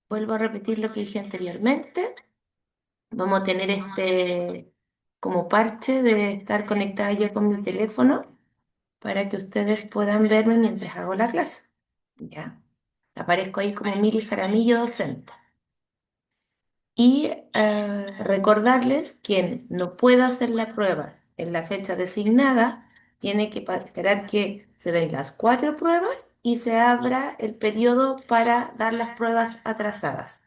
Vuelvo a repetir lo que dije anteriormente. Vamos a tener este como parche de estar conectada yo con mi teléfono para que ustedes puedan verme mientras hago la clase. ¿Ya? Aparezco ahí como Mili Jaramillo, docente. Y recordarles, quien no pueda hacer la prueba en la fecha designada, tiene que esperar que se den las 4 pruebas y se abra el periodo para dar las pruebas atrasadas.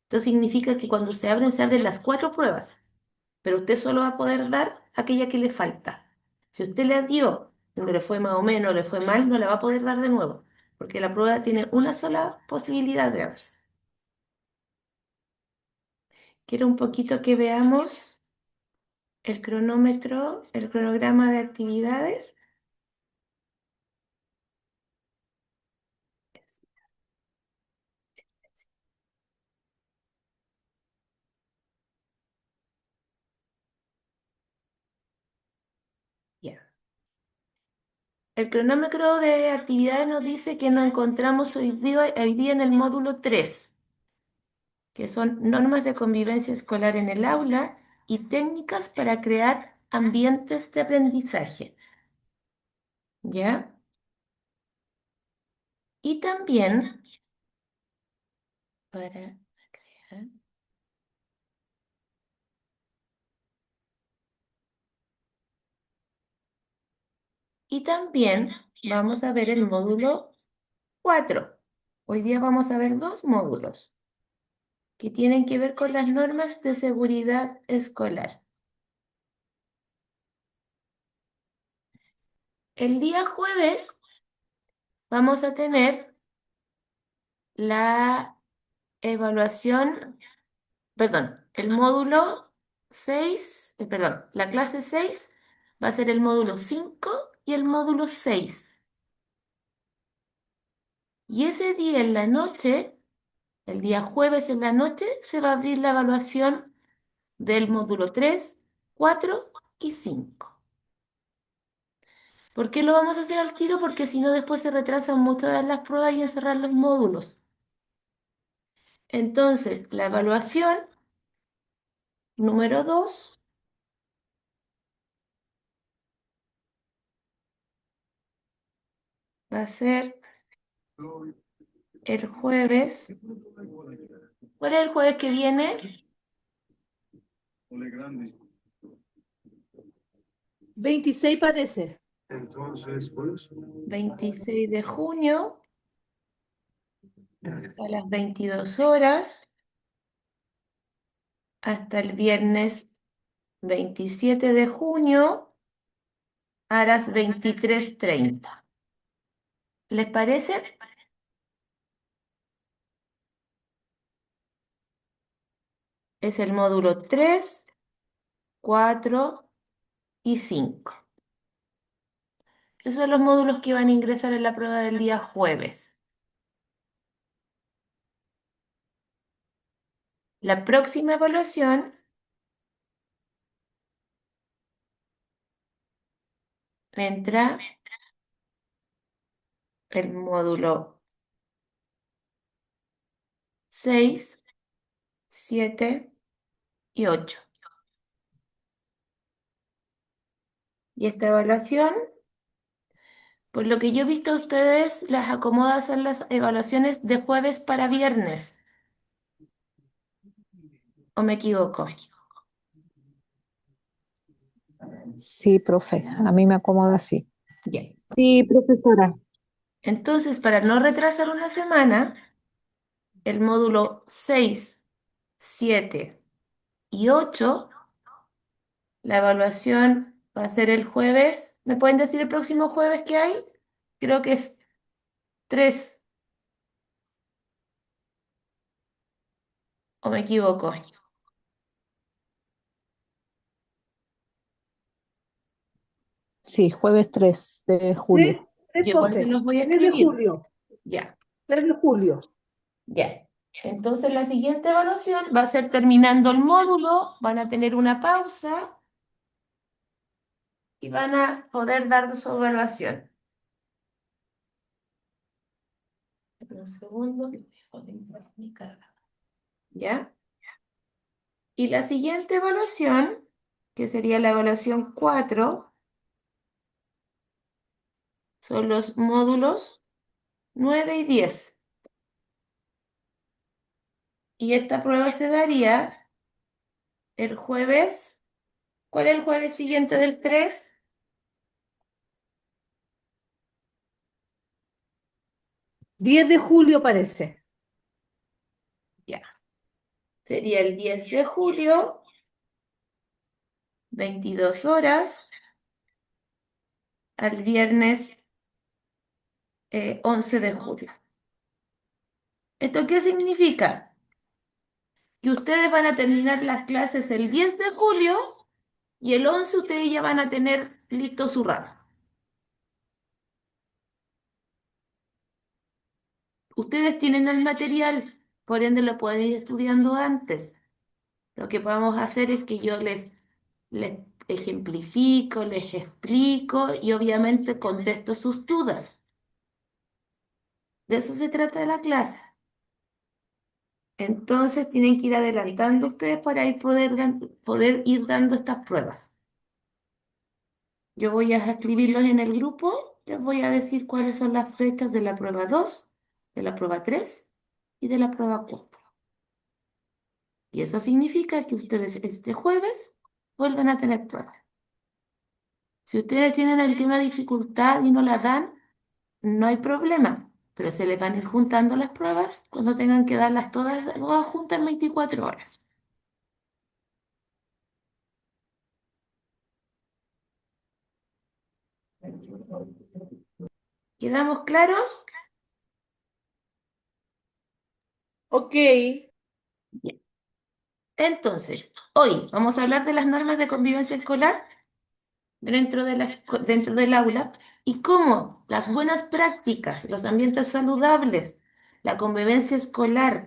Esto significa que cuando se abren las 4 pruebas, pero usted solo va a poder dar aquella que le falta. Si usted la dio y no le fue más o menos, le fue mal, no la va a poder dar de nuevo, porque la prueba tiene una sola posibilidad de darse. Quiero un poquito que veamos el cronómetro, el cronograma de actividades. Ya. El cronómetro de actividades nos dice que nos encontramos hoy día en el módulo 3, que son normas de convivencia escolar en el aula y técnicas para crear ambientes de aprendizaje. ¿Ya? Y también para crear- y también vamos a ver el módulo 4. Hoy día vamos a ver 2 módulos que tienen que ver con las normas de seguridad escolar. El día jueves vamos a tener la evaluación, perdón, el módulo 6, perdón, la clase 6 va a ser el módulo 5 y el módulo 6. Y ese día en la noche, el día jueves en la noche, se va a abrir la evaluación del módulo 3, 4 y 5. ¿Por qué lo vamos a hacer al tiro? Porque si no después se retrasan mucho dar las pruebas y encerrar los módulos. Entonces, la evaluación número 2 va a ser el jueves. ¿Cuál es el jueves que viene? 26 parece. 26 de junio a las 22 horas hasta el viernes 27 de junio a las 23:30. ¿Les parece? Es el módulo 3, 4 y 5. Esos son los módulos que van a ingresar en la prueba del día jueves. La próxima evaluación entra el módulo 6, 7 y 8. Y esta evaluación, por lo que yo he visto a ustedes, las acomoda a hacer las evaluaciones de jueves para viernes. ¿O me equivoco? Sí, profe, a mí me acomoda así. Bien. Sí, profesora. Entonces, para no retrasar una semana, el módulo 6, 7 y 8, la evaluación va a ser el jueves. ¿Me pueden decir el próximo jueves que hay? Creo que es 3. ¿O me equivoco? Sí, jueves 3 de Tres, julio. tres, Yo igual se profe. los voy a 3 de escribir. julio. Ya, 3 de julio. ya. Entonces la siguiente evaluación va a ser terminando el módulo, van a tener una pausa y van a poder dar su evaluación. Un segundo. ¿Ya? Y la siguiente evaluación, que sería la evaluación 4, son los módulos 9 y 10. Y esta prueba se daría el jueves. ¿Cuál es el jueves siguiente del 3? 10 de julio parece. Ya. Sería el 10 de julio, 22 horas, al viernes 11 de julio. ¿Esto qué significa? Que ustedes van a terminar las clases el 10 de julio y el 11 ustedes ya van a tener listo su ramo. Ustedes tienen el material, por ende lo pueden ir estudiando antes. Lo que podemos hacer es que yo les ejemplifico, les explico y obviamente contesto sus dudas. De eso se trata la clase. Entonces tienen que ir adelantando ustedes para poder ir dando estas pruebas. Yo voy a escribirlos en el grupo, les voy a decir cuáles son las fechas de la prueba 2, de la prueba 3 y de la prueba 4. Y eso significa que ustedes este jueves vuelven a tener pruebas. Si ustedes tienen alguna dificultad y no la dan, no hay problema, pero se les van a ir juntando las pruebas cuando tengan que darlas todas juntas en 24 horas. ¿Quedamos claros? Ok. Bien. Entonces, hoy vamos a hablar de las normas de convivencia escolar dentro del aula y cómo las buenas prácticas, los ambientes saludables, la convivencia escolar,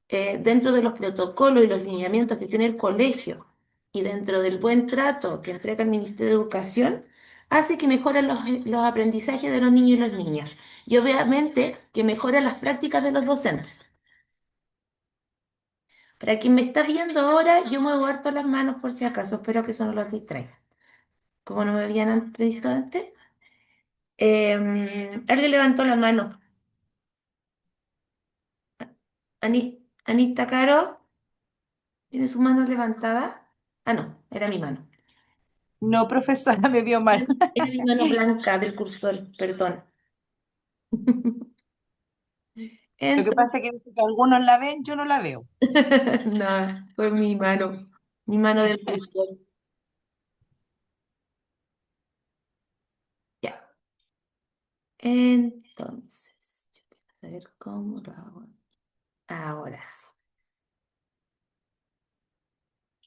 dentro de los protocolos y los lineamientos que tiene el colegio y dentro del buen trato que entrega el Ministerio de Educación, hace que mejoren los aprendizajes de los niños y las niñas y obviamente que mejoren las prácticas de los docentes. Para quien me está viendo ahora, yo muevo harto las manos por si acaso, espero que eso no los distraiga. Como no me habían visto antes, alguien levantó la mano. Anita Caro, ¿tiene su mano levantada? Ah, no, era mi mano. No, profesora, me vio mal. Era mi mano blanca del cursor, perdón. Lo que Entonces, pasa es que dice que algunos la ven, yo no la veo. no, fue mi mano del cursor. Ya. Entonces, yo quiero saber cómo lo hago. Ahora sí.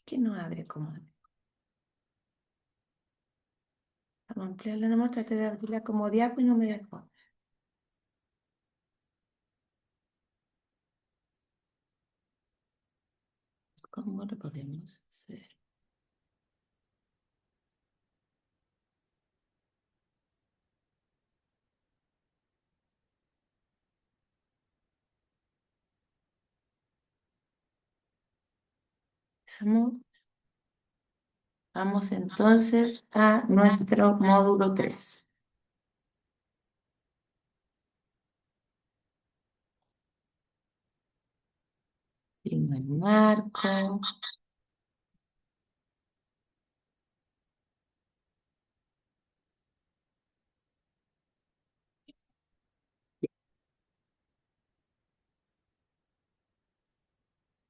¿Qué no abre como? Vamos a ampliarla nomás, traté de abrirla como diapo y no me dejó. ¿Cómo lo podemos hacer? Vamos, vamos entonces a nuestro módulo 3. Primer marco.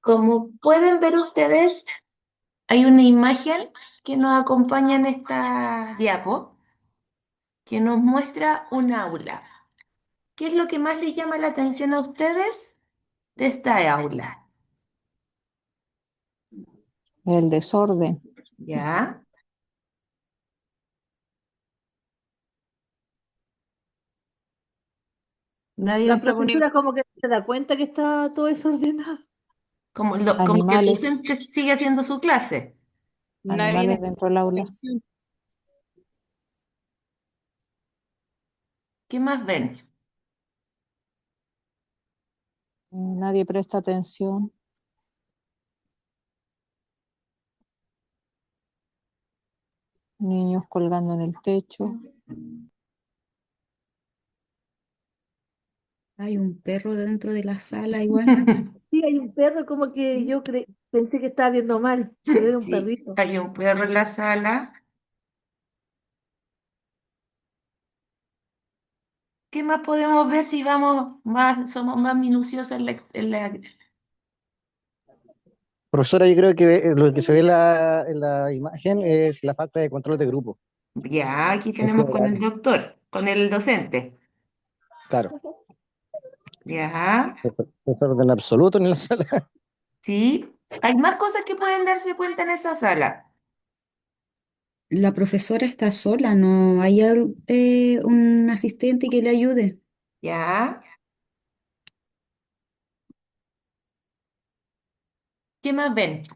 Como pueden ver ustedes, hay una imagen que nos acompaña en esta diapo que nos muestra un aula. ¿Qué es lo que más les llama la atención a ustedes de esta aula? El desorden. ¿Ya? Nadie La está poniendo, profesora como que se da cuenta que está todo desordenado. Como que el Animales, docente sigue haciendo su clase. nadie animales está dentro del poniendo aula. atención. ¿Qué más ven? nadie presta atención. Niños colgando en el techo. Hay un perro dentro de la sala igual. Sí, hay un perro como que pensé que estaba viendo mal, pero era un Sí, perrito. hay un perro en la sala. ¿Qué más podemos ver si somos más minuciosos Profesora, yo creo que lo que se ve en la imagen es la falta de control de grupo. Ya, aquí En tenemos con el general. doctor, con el docente. Claro, Ya, desorden absoluto en la sala. sí. Hay más cosas que pueden darse cuenta en esa sala. La profesora está sola, no hay un asistente que le ayude. Ya. ¿Qué más ven?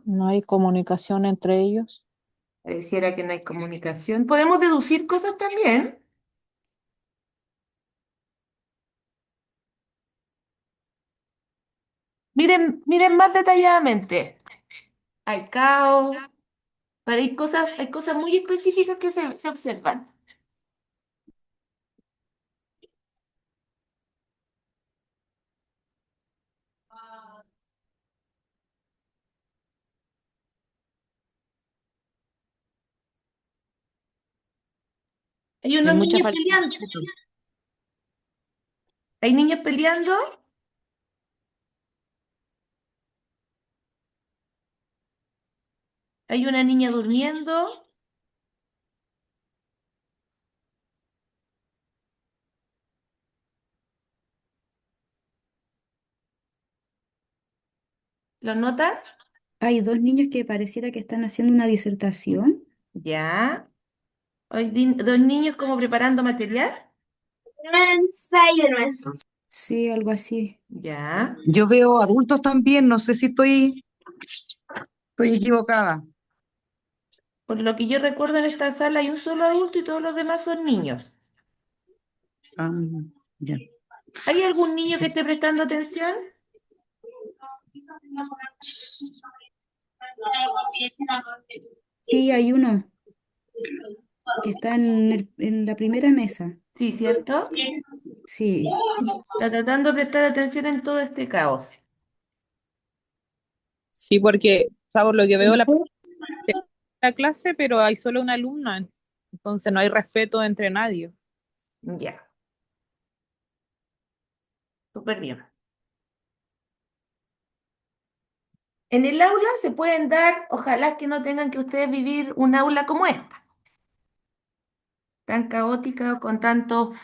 No hay comunicación entre ellos. Pareciera que no hay comunicación. ¿Podemos deducir cosas también? Miren, miren más detalladamente. Hay caos, pero hay cosas muy específicas que se observan. Hay Hay unos mucha niños falta de peleando. respeto. Hay niños peleando. Hay una niña durmiendo. ¿Lo notan? Hay dos niños que pareciera que están haciendo una disertación. Ya. Dos niños como preparando material. Sí, algo así. Ya. Yo veo adultos también, no sé si estoy equivocada. Por lo que yo recuerdo en esta sala hay un solo adulto y todos los demás son niños. Ah, ya. ¿Hay algún niño que esté prestando atención? Sí, hay uno. Está en la primera mesa. Sí, ¿cierto? Sí. Está tratando de prestar atención en todo este caos. Sí, porque, o sea, por lo que veo la clase, pero hay solo una alumna, entonces no hay respeto entre nadie. Ya, súper bien. En el aula se pueden dar, ojalá que no tengan que ustedes vivir un aula como esta, tan caótica o con tantos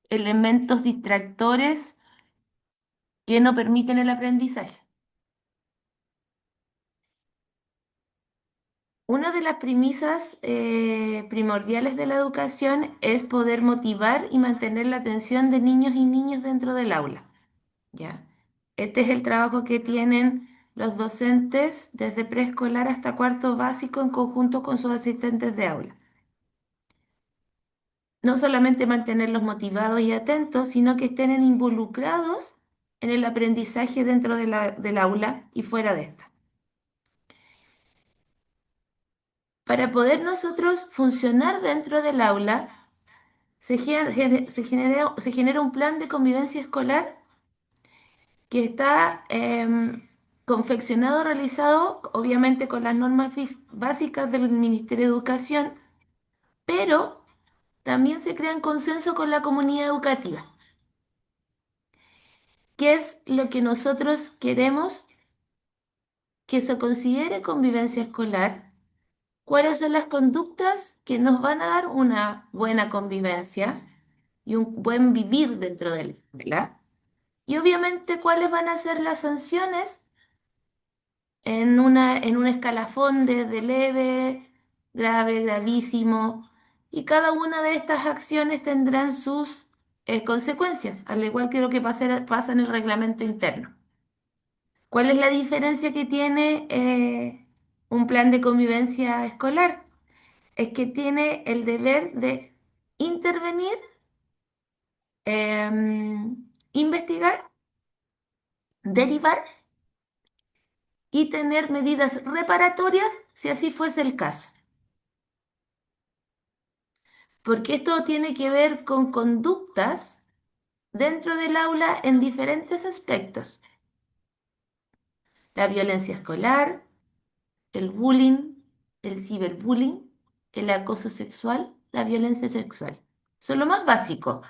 elementos distractores que no permiten el aprendizaje. Una de las premisas primordiales de la educación es poder motivar y mantener la atención de niños y niñas dentro del aula. ¿Ya? Este es el trabajo que tienen los docentes desde preescolar hasta cuarto básico en conjunto con sus asistentes de aula. No solamente mantenerlos motivados y atentos, sino que estén involucrados en el aprendizaje dentro del aula y fuera de esta. Para poder nosotros funcionar dentro del aula, se genera un plan de convivencia escolar que está confeccionado, realizado, obviamente con las normas básicas del Ministerio de Educación, pero también se crea en consenso con la comunidad educativa. ¿Qué es lo que nosotros queremos que se considere convivencia escolar? ¿Cuáles son las conductas que nos van a dar una buena convivencia y un buen vivir dentro de la escuela? Y obviamente, ¿cuáles van a ser las sanciones en un escalafón desde leve, grave, gravísimo? Y cada una de estas acciones tendrán sus consecuencias, al igual que lo que pasa en el reglamento interno. ¿Cuál es la diferencia que tiene un plan de convivencia escolar? Es que tiene el deber de intervenir, investigar, derivar y tener medidas reparatorias si así fuese el caso. Porque esto tiene que ver con conductas dentro del aula en diferentes aspectos. La violencia escolar, el bullying, el ciberbullying, el acoso sexual, la violencia sexual. Son lo más básico.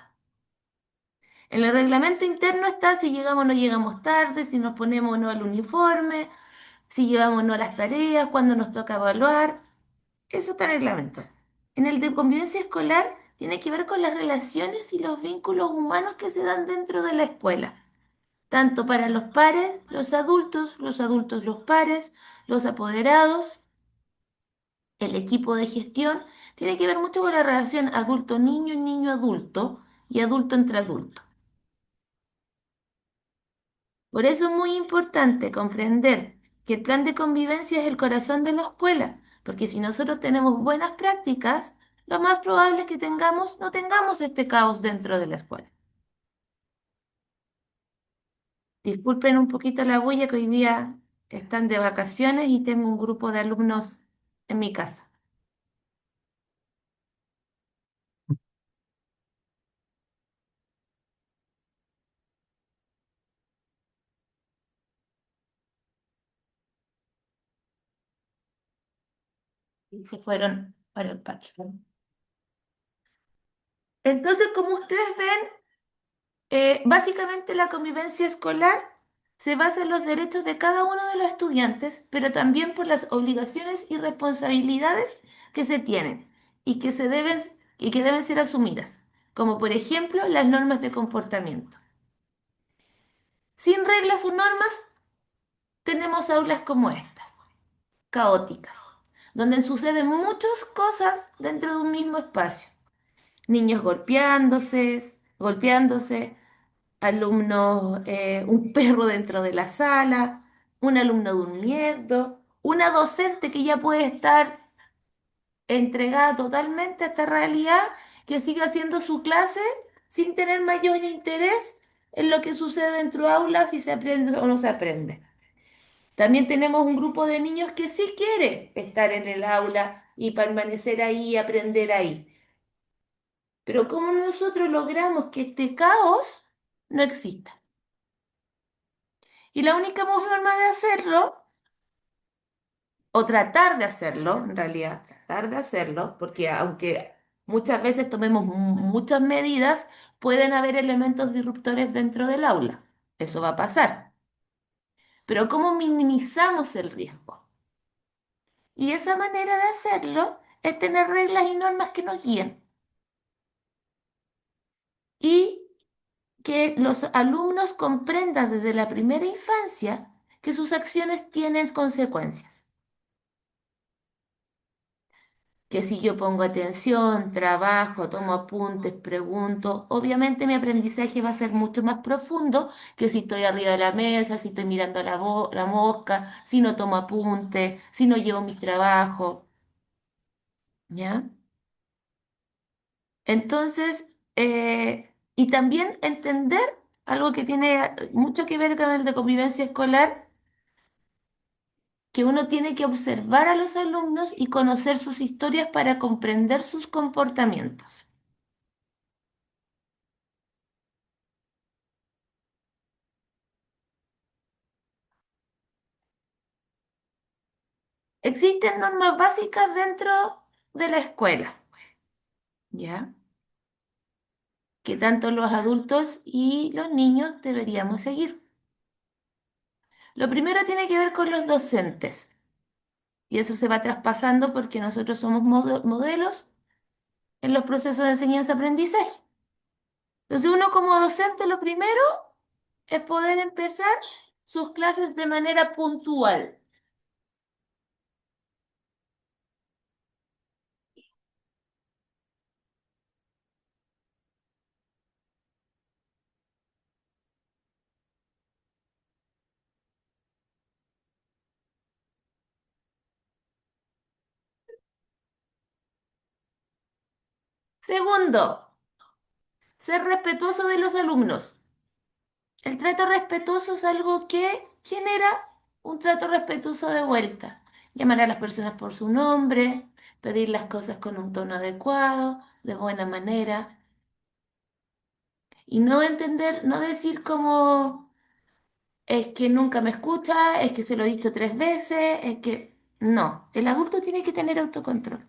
En el reglamento interno está si llegamos o no llegamos tarde, si nos ponemos o no al uniforme, si llevamos o no las tareas, cuándo nos toca evaluar. Eso está en el reglamento. En el de convivencia escolar tiene que ver con las relaciones y los vínculos humanos que se dan dentro de la escuela, tanto para los pares, los adultos, los pares, los apoderados, el equipo de gestión. Tiene que ver mucho con la relación adulto-niño, niño-adulto y adulto entre adultos. Por eso es muy importante comprender que el plan de convivencia es el corazón de la escuela, porque si nosotros tenemos buenas prácticas, lo más probable es que no tengamos este caos dentro de la escuela. Disculpen un poquito la bulla que hoy día están de vacaciones y tengo un grupo de alumnos en mi casa. Y se fueron para el patio. Entonces, como ustedes ven, básicamente la convivencia escolar se basa en los derechos de cada uno de los estudiantes, pero también por las obligaciones y responsabilidades que se tienen y y que deben ser asumidas, como por ejemplo las normas de comportamiento. Sin reglas o normas, tenemos aulas como estas, caóticas, donde suceden muchas cosas dentro de un mismo espacio. Niños golpeándose, alumnos, un perro dentro de la sala, un alumno durmiendo, una docente que ya puede estar entregada totalmente a esta realidad, que sigue haciendo su clase sin tener mayor interés en lo que sucede dentro de aulas, si se aprende o no se aprende. También tenemos un grupo de niños que sí quiere estar en el aula y permanecer ahí y aprender ahí. Pero ¿cómo nosotros logramos que este caos no exista? Y la única forma de hacerlo, o tratar de hacerlo, en realidad, tratar de hacerlo, porque aunque muchas veces tomemos muchas medidas, pueden haber elementos disruptores dentro del aula. Eso va a pasar. Pero ¿cómo minimizamos el riesgo? Y esa manera de hacerlo es tener reglas y normas que nos guíen. Y que los alumnos comprendan desde la primera infancia que sus acciones tienen consecuencias. Que si yo pongo atención, trabajo, tomo apuntes, pregunto, obviamente mi aprendizaje va a ser mucho más profundo que si estoy arriba de la mesa, si estoy mirando la mosca, si no tomo apuntes, si no llevo mis trabajos, ¿ya? Entonces, y también entender algo que tiene mucho que ver con el de convivencia escolar, que uno tiene que observar a los alumnos y conocer sus historias para comprender sus comportamientos. Existen normas básicas dentro de la escuela, ¿ya? Que tanto los adultos y los niños deberíamos seguir. Lo primero tiene que ver con los docentes, y eso se va traspasando porque nosotros somos modelos en los procesos de enseñanza-aprendizaje. Entonces, uno como docente, lo primero es poder empezar sus clases de manera puntual. Segundo, ser respetuoso de los alumnos. El trato respetuoso es algo que genera un trato respetuoso de vuelta. Llamar a las personas por su nombre, pedir las cosas con un tono adecuado, de buena manera. Y no entender, no decir como es que nunca me escucha, es que se lo he dicho 3 veces, es que no. El adulto tiene que tener autocontrol.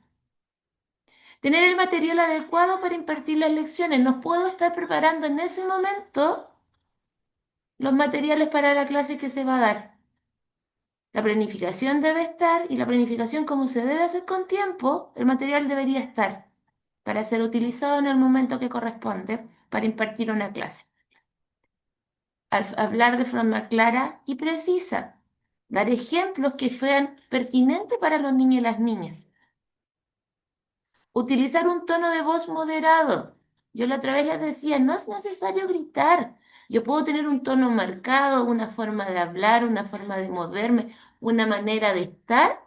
Tener el material adecuado para impartir las lecciones. No puedo estar preparando en ese momento los materiales para la clase que se va a dar. La planificación debe estar y la planificación como se debe hacer con tiempo, el material debería estar para ser utilizado en el momento que corresponde para impartir una clase. Hablar de forma clara y precisa, dar ejemplos que sean pertinentes para los niños y las niñas. Utilizar un tono de voz moderado. Yo la otra vez les decía, no es necesario gritar. Yo puedo tener un tono marcado, una forma de hablar, una forma de moverme, una manera de estar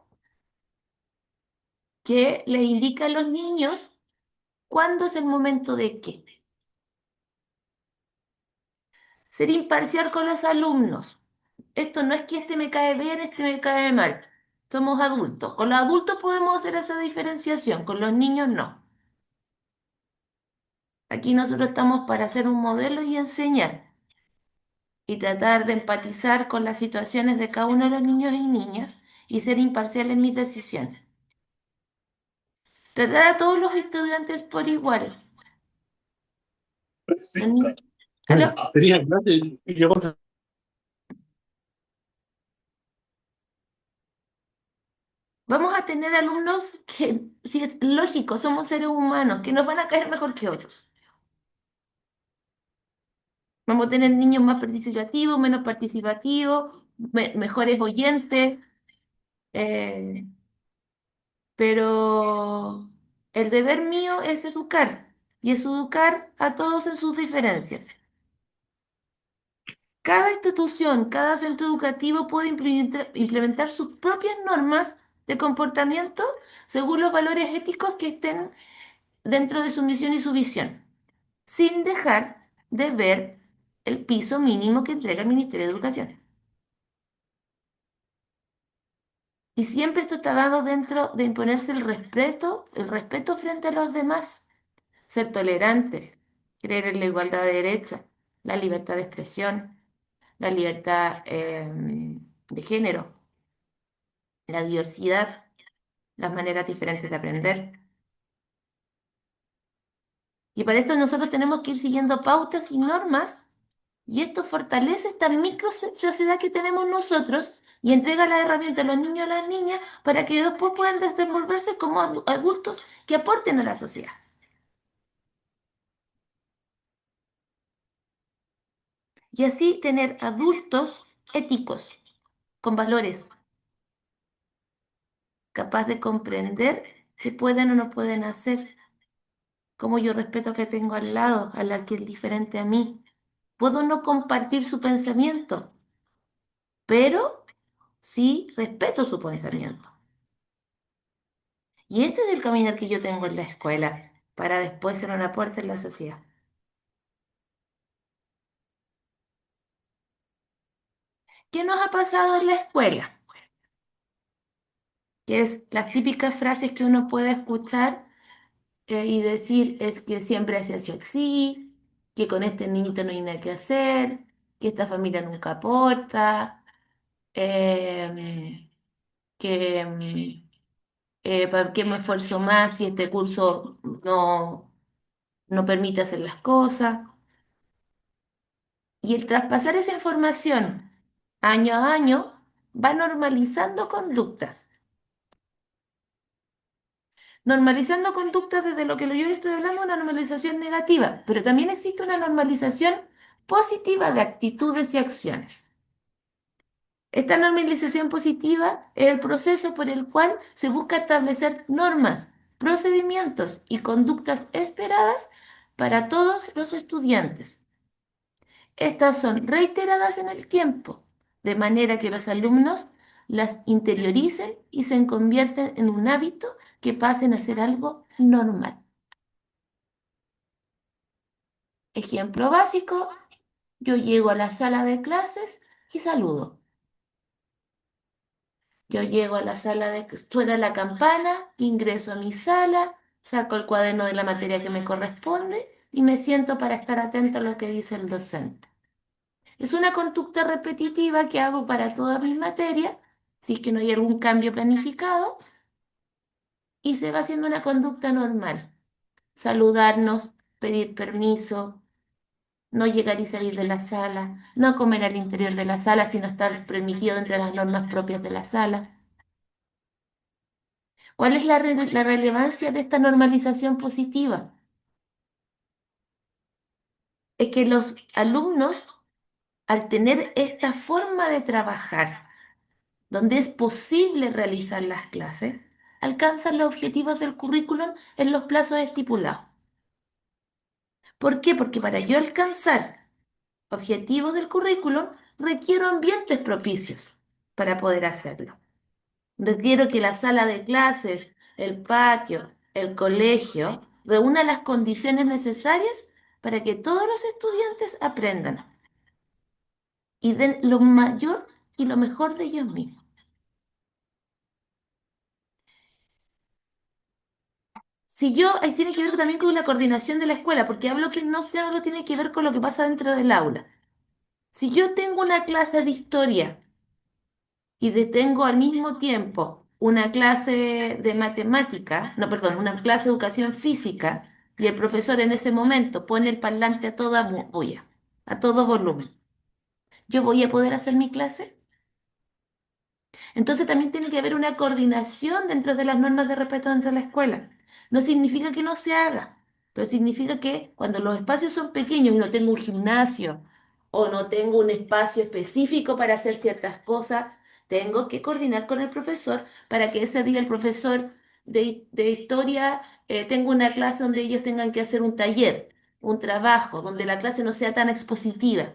que les indica a los niños cuándo es el momento de qué. Ser imparcial con los alumnos. Esto no es que este me cae bien, este me cae mal. Somos adultos. Con los adultos podemos hacer esa diferenciación, con los niños no. Aquí nosotros estamos para hacer un modelo y enseñar y tratar de empatizar con las situaciones de cada uno de los niños y niñas y ser imparcial en mis decisiones. Tratar a todos los estudiantes por igual. ¿Aló? Tenía clase y yo Vamos a tener alumnos que, si es lógico, somos seres humanos, que nos van a caer mejor que otros. Vamos a tener niños más participativos, menos participativos, mejores oyentes, eh, pero el deber mío es educar y es educar a todos en sus diferencias. Cada institución, cada centro educativo puede implementar sus propias normas de comportamiento según los valores éticos que estén dentro de su misión y su visión, sin dejar de ver el piso mínimo que entrega el Ministerio de Educación. Y siempre esto está dado dentro de imponerse el respeto frente a los demás, ser tolerantes, creer en la igualdad de derechos, la libertad de expresión, la libertad de género, la diversidad, las maneras diferentes de aprender. Y para esto nosotros tenemos que ir siguiendo pautas y normas. Y esto fortalece esta micro sociedad que tenemos nosotros y entrega las herramientas a los niños y a las niñas para que después puedan desenvolverse como adultos que aporten a la sociedad. Y así tener adultos éticos, con valores, capaz de comprender qué pueden o no pueden hacer, cómo yo respeto que tengo al lado, a la que es diferente a mí. Puedo no compartir su pensamiento, pero sí respeto su pensamiento. Y este es el caminar que yo tengo en la escuela para después ser una puerta en la sociedad. ¿Qué nos ha pasado en la escuela? Que es las típicas frases que uno puede escuchar y decir es que siempre se ha sido así, que con este niñito no hay nada que hacer, que esta familia nunca aporta, em, que ¿para qué me esfuerzo más si este curso no permite hacer las cosas? Y el traspasar esa información año a año va normalizando conductas. Normalizando conductas desde lo que yo le estoy hablando, una normalización negativa, pero también existe una normalización positiva de actitudes y acciones. Esta normalización positiva es el proceso por el cual se busca establecer normas, procedimientos y conductas esperadas para todos los estudiantes. Estas son reiteradas en el tiempo, de manera que los alumnos las interioricen y se convierten en un hábito que pasen a ser algo normal. Ejemplo básico, yo llego a la sala de clases y saludo. Yo llego a la sala de, suena la campana, ingreso a mi sala, saco el cuaderno de la materia que me corresponde y me siento para estar atento a lo que dice el docente. Es una conducta repetitiva que hago para todas mis materias, si es que no hay algún cambio planificado, y se va haciendo una conducta normal. Saludarnos, pedir permiso, no llegar y salir de la sala, no comer al interior de la sala sino estar permitido entre las normas propias de la sala. ¿Cuál es la relevancia de esta normalización positiva? Es que los alumnos, al tener esta forma de trabajar, donde es posible realizar las clases, alcanzan los objetivos del currículum en los plazos estipulados. ¿Por qué? Porque para yo alcanzar objetivos del currículum, requiero ambientes propicios para poder hacerlo. Requiero que la sala de clases, el patio, el colegio, reúna las condiciones necesarias para que todos los estudiantes aprendan y den lo mayor y lo mejor de ellos mismos. Si yo, ahí tiene que ver también con la coordinación de la escuela, porque hablo que no solo tiene que ver con lo que pasa dentro del aula. Si yo tengo una clase de historia y tengo al mismo tiempo una clase de matemática, no, perdón, una clase de educación física, y el profesor en ese momento pone el parlante a toda bulla, a todo volumen, ¿yo voy a poder hacer mi clase? Entonces también tiene que haber una coordinación dentro de las normas de respeto dentro de la escuela. No significa que no se haga, pero significa que cuando los espacios son pequeños y no tengo un gimnasio o no tengo un espacio específico para hacer ciertas cosas, tengo que coordinar con el profesor para que ese día el profesor de historia tenga una clase donde ellos tengan que hacer un taller, un trabajo, donde la clase no sea tan expositiva.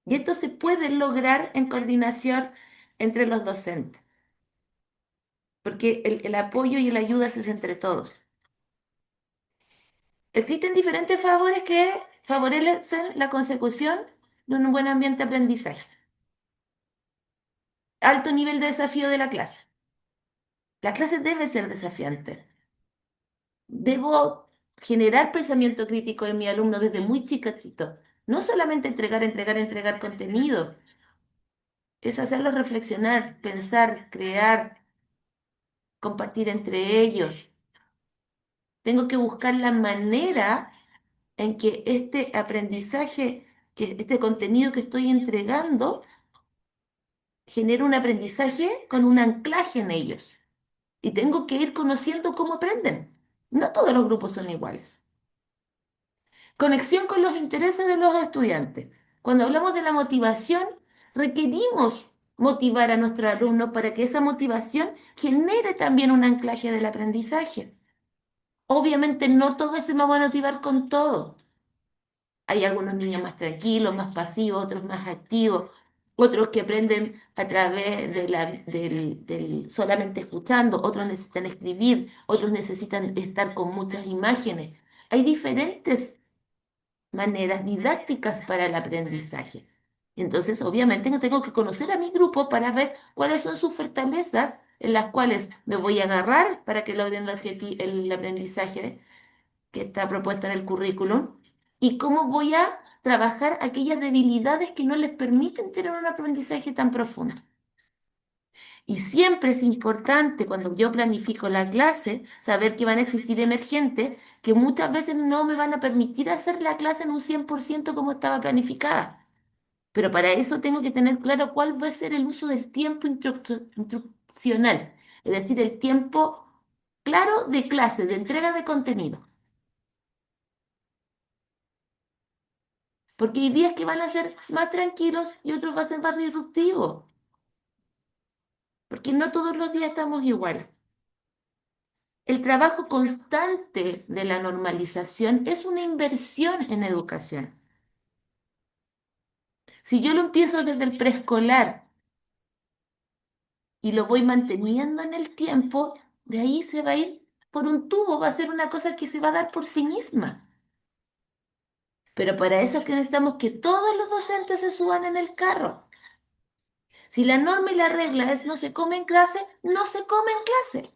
Y esto se puede lograr en coordinación entre los docentes, porque el apoyo y la ayuda se hace entre todos. Existen diferentes favores que favorecen la consecución de un buen ambiente de aprendizaje. Alto nivel de desafío de la clase. La clase debe ser desafiante. Debo generar pensamiento crítico en mi alumno desde muy chiquitito. No solamente entregar contenido, es hacerlos reflexionar, pensar, crear, compartir entre ellos. Tengo que buscar la manera en que este aprendizaje, que este contenido que estoy entregando, genere un aprendizaje con un anclaje en ellos. Y tengo que ir conociendo cómo aprenden. No todos los grupos son iguales. Conexión con los intereses de los estudiantes. Cuando hablamos de la motivación, requerimos motivar a nuestros alumnos para que esa motivación genere también un anclaje del aprendizaje. Obviamente no todos se van a motivar con todo. Hay algunos niños más tranquilos, más pasivos, otros más activos, otros que aprenden a través del solamente escuchando, otros necesitan escribir, otros necesitan estar con muchas imágenes. Hay diferentes maneras didácticas para el aprendizaje. Entonces, obviamente, tengo que conocer a mi grupo para ver cuáles son sus fortalezas en las cuales me voy a agarrar para que logren el aprendizaje que está propuesta en el currículum y cómo voy a trabajar aquellas debilidades que no les permiten tener un aprendizaje tan profundo. Y siempre es importante cuando yo planifico la clase saber que van a existir emergentes que muchas veces no me van a permitir hacer la clase en un 100% como estaba planificada. Pero para eso tengo que tener claro cuál va a ser el uso del tiempo instruccional, es decir, el tiempo claro de clase, de entrega de contenido. Porque hay días que van a ser más tranquilos y otros van a ser más disruptivos. Porque no todos los días estamos igual. El trabajo constante de la normalización es una inversión en educación. Si yo lo empiezo desde el preescolar y lo voy manteniendo en el tiempo, de ahí se va a ir por un tubo, va a ser una cosa que se va a dar por sí misma. Pero para eso es que necesitamos que todos los docentes se suban en el carro. Si la norma y la regla es no se come en clase, no se come en clase.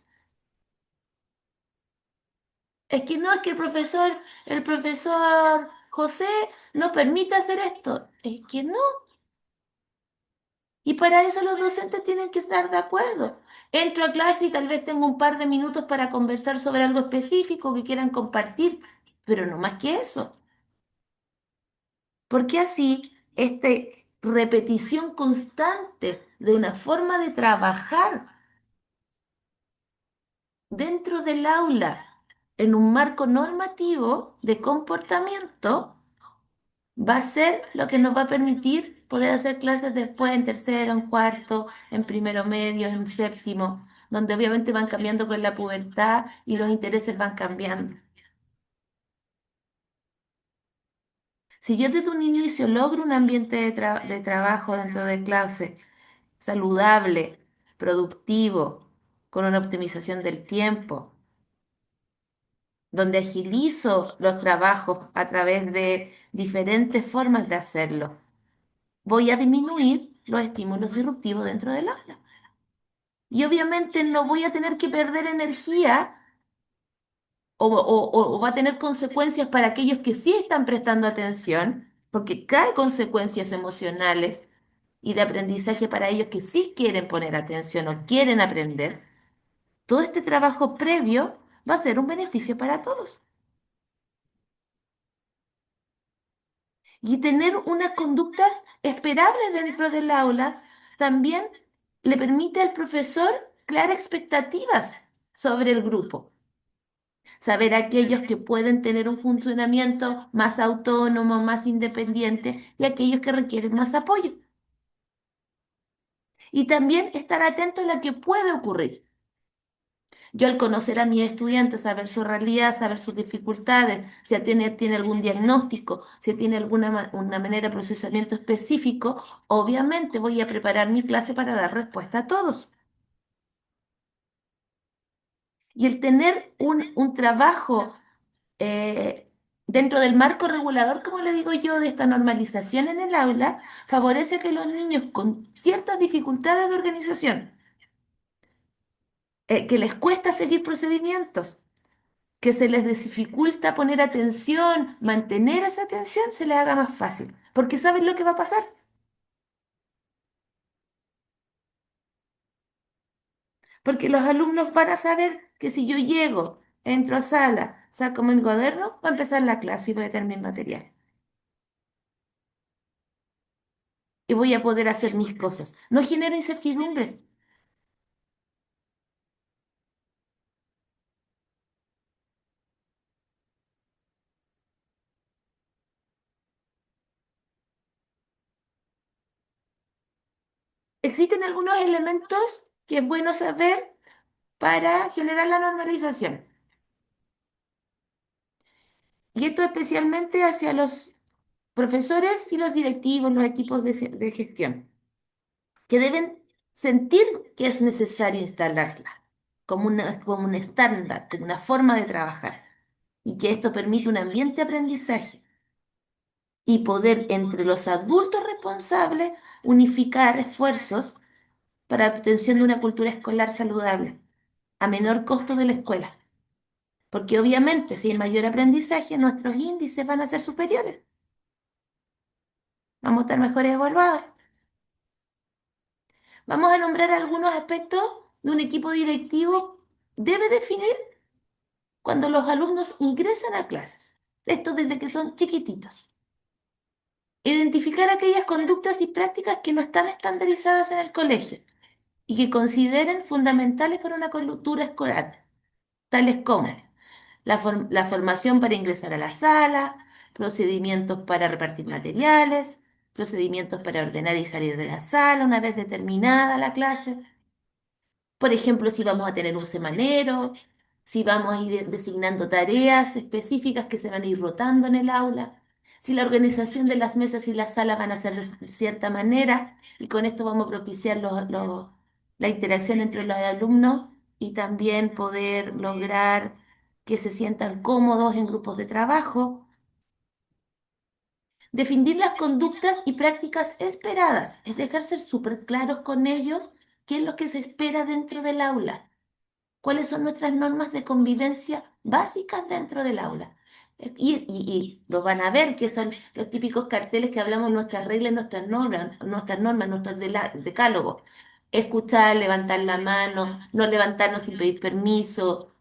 Es que no es que el profesor José no permita hacer esto. Es que no. Y para eso los docentes tienen que estar de acuerdo. Entro a clase y tal vez tengo un par de minutos para conversar sobre algo específico que quieran compartir, pero no más que eso. Porque así, esta repetición constante de una forma de trabajar dentro del aula en un marco normativo de comportamiento va a ser lo que nos va a permitir poder hacer clases después en tercero, en cuarto, en primero medio, en séptimo, donde obviamente van cambiando con la pubertad y los intereses van cambiando. Si yo desde un inicio logro un ambiente de trabajo dentro de clase saludable, productivo, con una optimización del tiempo, donde agilizo los trabajos a través de diferentes formas de hacerlo, voy a disminuir los estímulos disruptivos dentro del aula. Y obviamente no voy a tener que perder energía o va a tener consecuencias para aquellos que sí están prestando atención, porque trae consecuencias emocionales y de aprendizaje para ellos que sí quieren poner atención o quieren aprender. Todo este trabajo previo va a ser un beneficio para todos. Y tener unas conductas esperables dentro del aula también le permite al profesor crear expectativas sobre el grupo. Saber aquellos que pueden tener un funcionamiento más autónomo, más independiente y aquellos que requieren más apoyo. Y también estar atento a lo que puede ocurrir. Yo al conocer a mis estudiantes, saber su realidad, saber sus dificultades, si tiene algún diagnóstico, si tiene una manera de procesamiento específico, obviamente voy a preparar mi clase para dar respuesta a todos. Y el tener un trabajo eh, dentro del marco regulador, como le digo yo, de esta normalización en el aula, favorece que los niños con ciertas dificultades de organización, que les cuesta seguir procedimientos, que se les dificulta poner atención, mantener esa atención, se les haga más fácil. Porque ¿saben lo que va a pasar? Porque los alumnos van a saber que si yo llego, entro a sala, saco mi cuaderno, va a empezar la clase y voy a tener mi material. Y voy a poder hacer mis cosas. No genero incertidumbre. Existen algunos elementos que es bueno saber para generar la normalización. Y esto especialmente hacia los profesores y los directivos, los equipos de gestión, que deben sentir que es necesario instalarla como un estándar, como una forma de trabajar, y que esto permite un ambiente de aprendizaje y poder entre los adultos responsables unificar esfuerzos para la obtención de una cultura escolar saludable a menor costo de la escuela. Porque obviamente si hay mayor aprendizaje, nuestros índices van a ser superiores. Vamos a estar mejores evaluados. Vamos a nombrar algunos aspectos de un equipo directivo debe definir cuando los alumnos ingresan a clases. Esto desde que son chiquititos. Identificar aquellas conductas y prácticas que no están estandarizadas en el colegio y que consideren fundamentales para una cultura escolar, tales como la formación para ingresar a la sala, procedimientos para repartir materiales, procedimientos para ordenar y salir de la sala una vez determinada la clase. Por ejemplo, si vamos a tener un semanero, si vamos a ir designando tareas específicas que se van a ir rotando en el aula, si la organización de las mesas y las salas van a ser de cierta manera, y con esto vamos a propiciar la interacción entre los alumnos y también poder lograr que se sientan cómodos en grupos de trabajo. Definir las conductas y prácticas esperadas, es dejar ser súper claros con ellos qué es lo que se espera dentro del aula, cuáles son nuestras normas de convivencia básicas dentro del aula. Y lo van a ver, que son los típicos carteles que hablamos, nuestras reglas, nuestras normas, nuestros decálogos. Escuchar, levantar la mano, no levantarnos sin pedir permiso,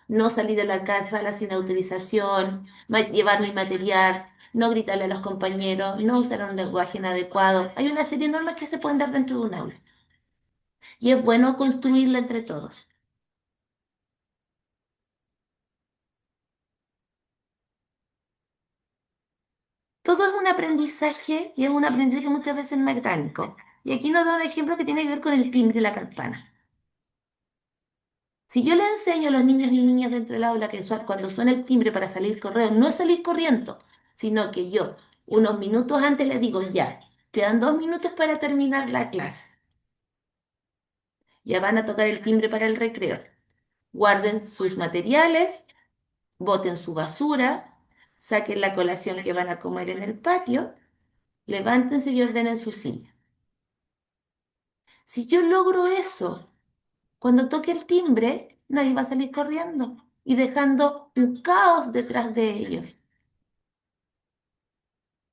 no salir de la sala sin autorización, llevar mi material, no gritarle a los compañeros, no usar un lenguaje inadecuado. Hay una serie de normas que se pueden dar dentro de un aula y es bueno construirla entre todos. Todo es un aprendizaje y es un aprendizaje muchas veces mecánico. Y aquí nos da un ejemplo que tiene que ver con el timbre y la campana. Si yo le enseño a los niños y niñas dentro del aula que cuando suena el timbre para salir correo, no es salir corriendo, sino que yo unos minutos antes les digo, ya, te dan 2 minutos para terminar la clase. Ya van a tocar el timbre para el recreo. Guarden sus materiales, boten su basura, saquen la colación que van a comer en el patio, levántense y ordenen su silla. Si yo logro eso, cuando toque el timbre, nadie va a salir corriendo y dejando un caos detrás de ellos,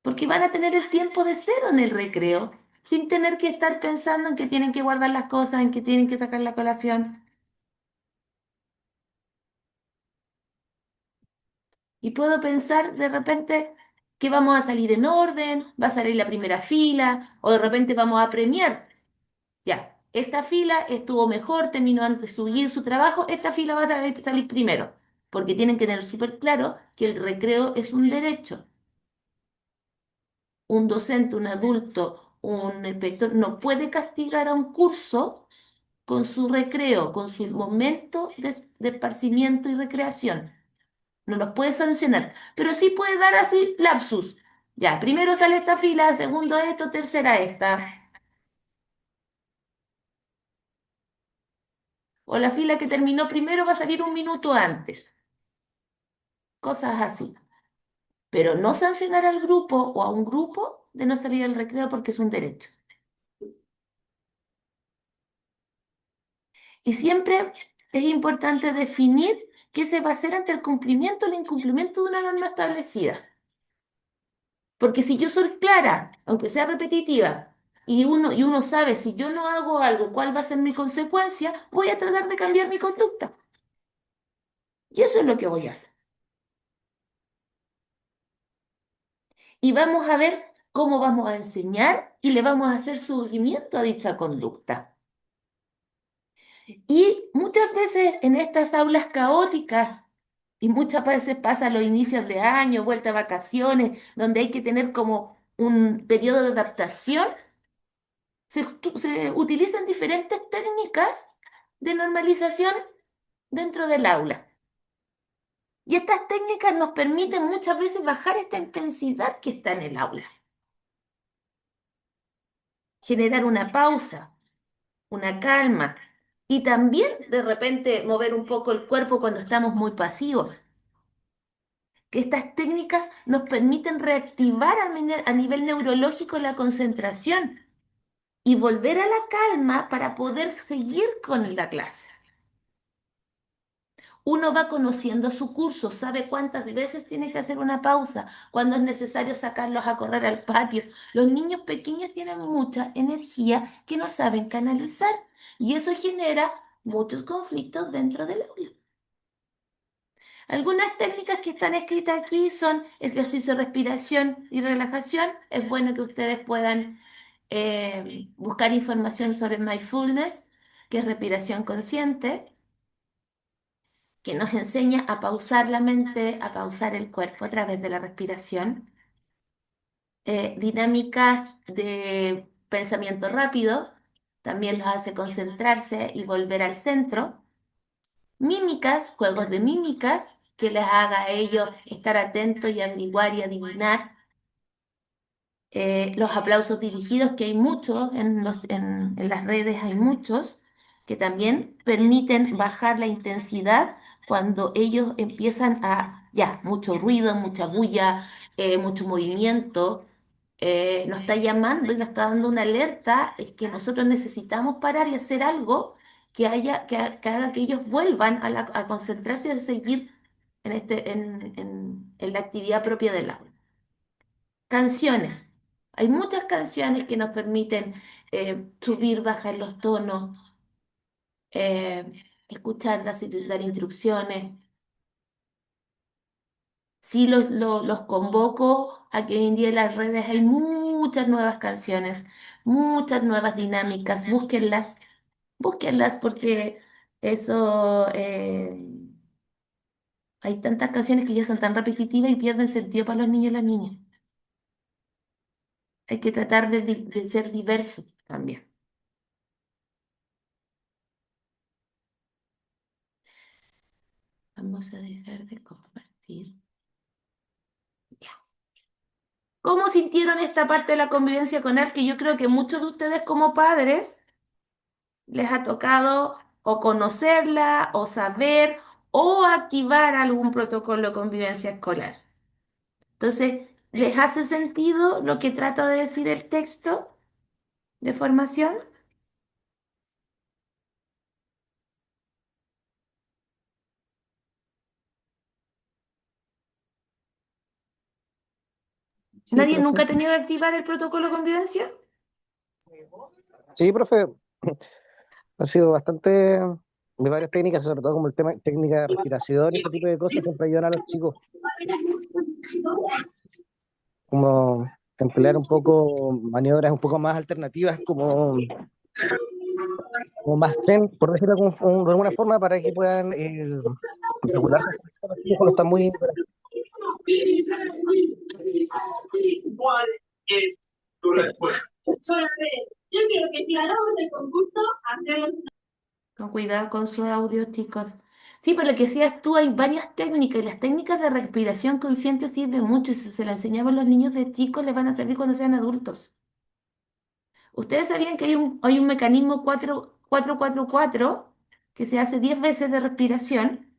porque van a tener el tiempo de cero en el recreo, sin tener que estar pensando en que tienen que guardar las cosas, en que tienen que sacar la colación. Y puedo pensar de repente que vamos a salir en orden, va a salir la primera fila, o de repente vamos a premiar. Ya, esta fila estuvo mejor, terminó antes de subir su trabajo, esta fila va a salir primero, porque tienen que tener súper claro que el recreo es un derecho. Un docente, un adulto, un inspector no puede castigar a un curso con su recreo, con su momento de esparcimiento y recreación. No los puede sancionar, pero sí puede dar así lapsus. Ya, primero sale esta fila, segundo esto, tercera esta. O la fila que terminó primero va a salir un minuto antes. Cosas así. Pero no sancionar al grupo o a un grupo de no salir al recreo porque es un derecho. Y siempre es importante definir qué se va a hacer ante el cumplimiento o el incumplimiento de una norma establecida. Porque si yo soy clara, aunque sea repetitiva, y uno sabe si yo no hago algo, cuál va a ser mi consecuencia, voy a tratar de cambiar mi conducta. Y eso es lo que voy a hacer. Y vamos a ver cómo vamos a enseñar y le vamos a hacer seguimiento a dicha conducta. Y muchas veces en estas aulas caóticas, y muchas veces pasa los inicios de año, vuelta a vacaciones, donde hay que tener como un periodo de adaptación, se utilizan diferentes técnicas de normalización dentro del aula. Y estas técnicas nos permiten muchas veces bajar esta intensidad que está en el aula. Generar una pausa, una calma y también de repente mover un poco el cuerpo cuando estamos muy pasivos. Que estas técnicas nos permiten reactivar a nivel neurológico la concentración y volver a la calma para poder seguir con la clase. Uno va conociendo su curso, sabe cuántas veces tiene que hacer una pausa, cuándo es necesario sacarlos a correr al patio. Los niños pequeños tienen mucha energía que no saben canalizar y eso genera muchos conflictos dentro del aula. Algunas técnicas que están escritas aquí son ejercicio de respiración y relajación. Es bueno que ustedes puedan buscar información sobre mindfulness, que es respiración consciente, que nos enseña a pausar la mente, a pausar el cuerpo a través de la respiración. Dinámicas de pensamiento rápido, también los hace concentrarse y volver al centro. Mímicas, juegos de mímicas, que les haga a ellos estar atentos y averiguar y adivinar. Los aplausos dirigidos, que hay muchos en las redes, hay muchos, que también permiten bajar la intensidad cuando ellos empiezan a, ya, mucho ruido, mucha bulla, mucho movimiento, nos está llamando y nos está dando una alerta, es que nosotros necesitamos parar y hacer algo que haga que ellos vuelvan a concentrarse y a seguir en la actividad propia del aula. Canciones. Hay muchas canciones que nos permiten subir, bajar los tonos, escuchar, dar instrucciones. Sí, los convoco a que hoy en día en las redes hay muchas nuevas canciones, muchas nuevas dinámicas. Búsquenlas, búsquenlas porque eso, hay tantas canciones que ya son tan repetitivas y pierden sentido para los niños y las niñas. Hay que tratar de ser diverso también. Vamos a dejar de compartir. Ya. ¿Cómo sintieron esta parte de la convivencia con él? Que yo creo que muchos de ustedes como padres les ha tocado o conocerla o saber o activar algún protocolo de convivencia escolar. Entonces, ¿les hace sentido lo que trata de decir el texto de formación? Sí, ¿Nadie nunca profe. ha tenido que activar el protocolo de convivencia? Sí, profe, ha sido bastante, de varias técnicas, sobre todo como el tema técnica de respiración y este tipo de cosas, siempre ayudan a los chicos, como emplear un poco maniobras un poco más alternativas, como más zen, por decirlo de alguna forma, para que puedan regularse los chicos cuando están muy... Con cuidado con sus audios, chicos. Sí, pero lo que decías tú, hay varias técnicas y las técnicas de respiración consciente sirven mucho y si se las enseñamos a los niños de chicos les van a servir cuando sean adultos. ¿Ustedes sabían que hay un mecanismo 4-4-4 que se hace 10 veces de respiración,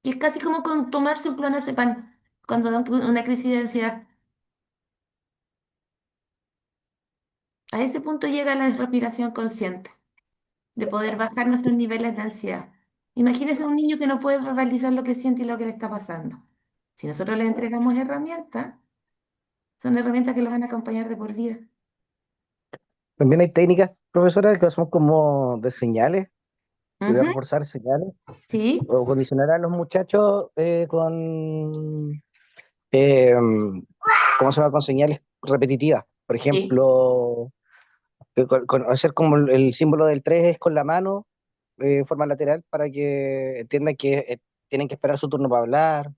que es casi como con tomarse un clonazepam cuando da una crisis de ansiedad? A ese punto llega la respiración consciente, de poder bajar nuestros niveles de ansiedad. Imagínense un niño que no puede verbalizar lo que siente y lo que le está pasando. Si nosotros le entregamos herramientas, son herramientas que lo van a acompañar de por vida. También hay técnicas, profesora, que son como de señales, de Ujú, reforzar señales, sí, o condicionar a los muchachos eh, ¿cómo se llama? Con señales repetitivas. Por sí. ejemplo, hacer como el símbolo del 3 es con la mano, en forma lateral, para que entiendan que tienen que esperar su turno para hablar.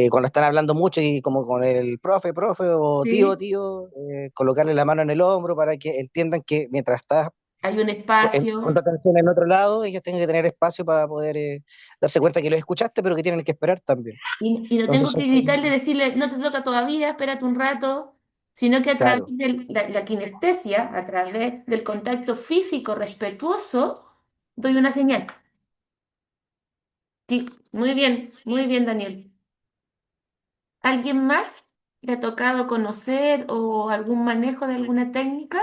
Cuando están hablando mucho y como con el profe, profe o tío, Sí, tío, colocarle la mano en el hombro para que entiendan que mientras estás hay un espacio. poniendo atención en otro lado, ellos tienen que tener espacio para poder darse cuenta que los escuchaste, pero que tienen que esperar también. Y no Entonces tengo son que gritarle, decirle, no te toca todavía, espérate un rato, sino que a través claro. de la kinestesia, a través del contacto físico respetuoso, doy una señal. Sí, muy bien, Daniel. ¿Alguien más le ha tocado conocer o algún manejo de alguna técnica?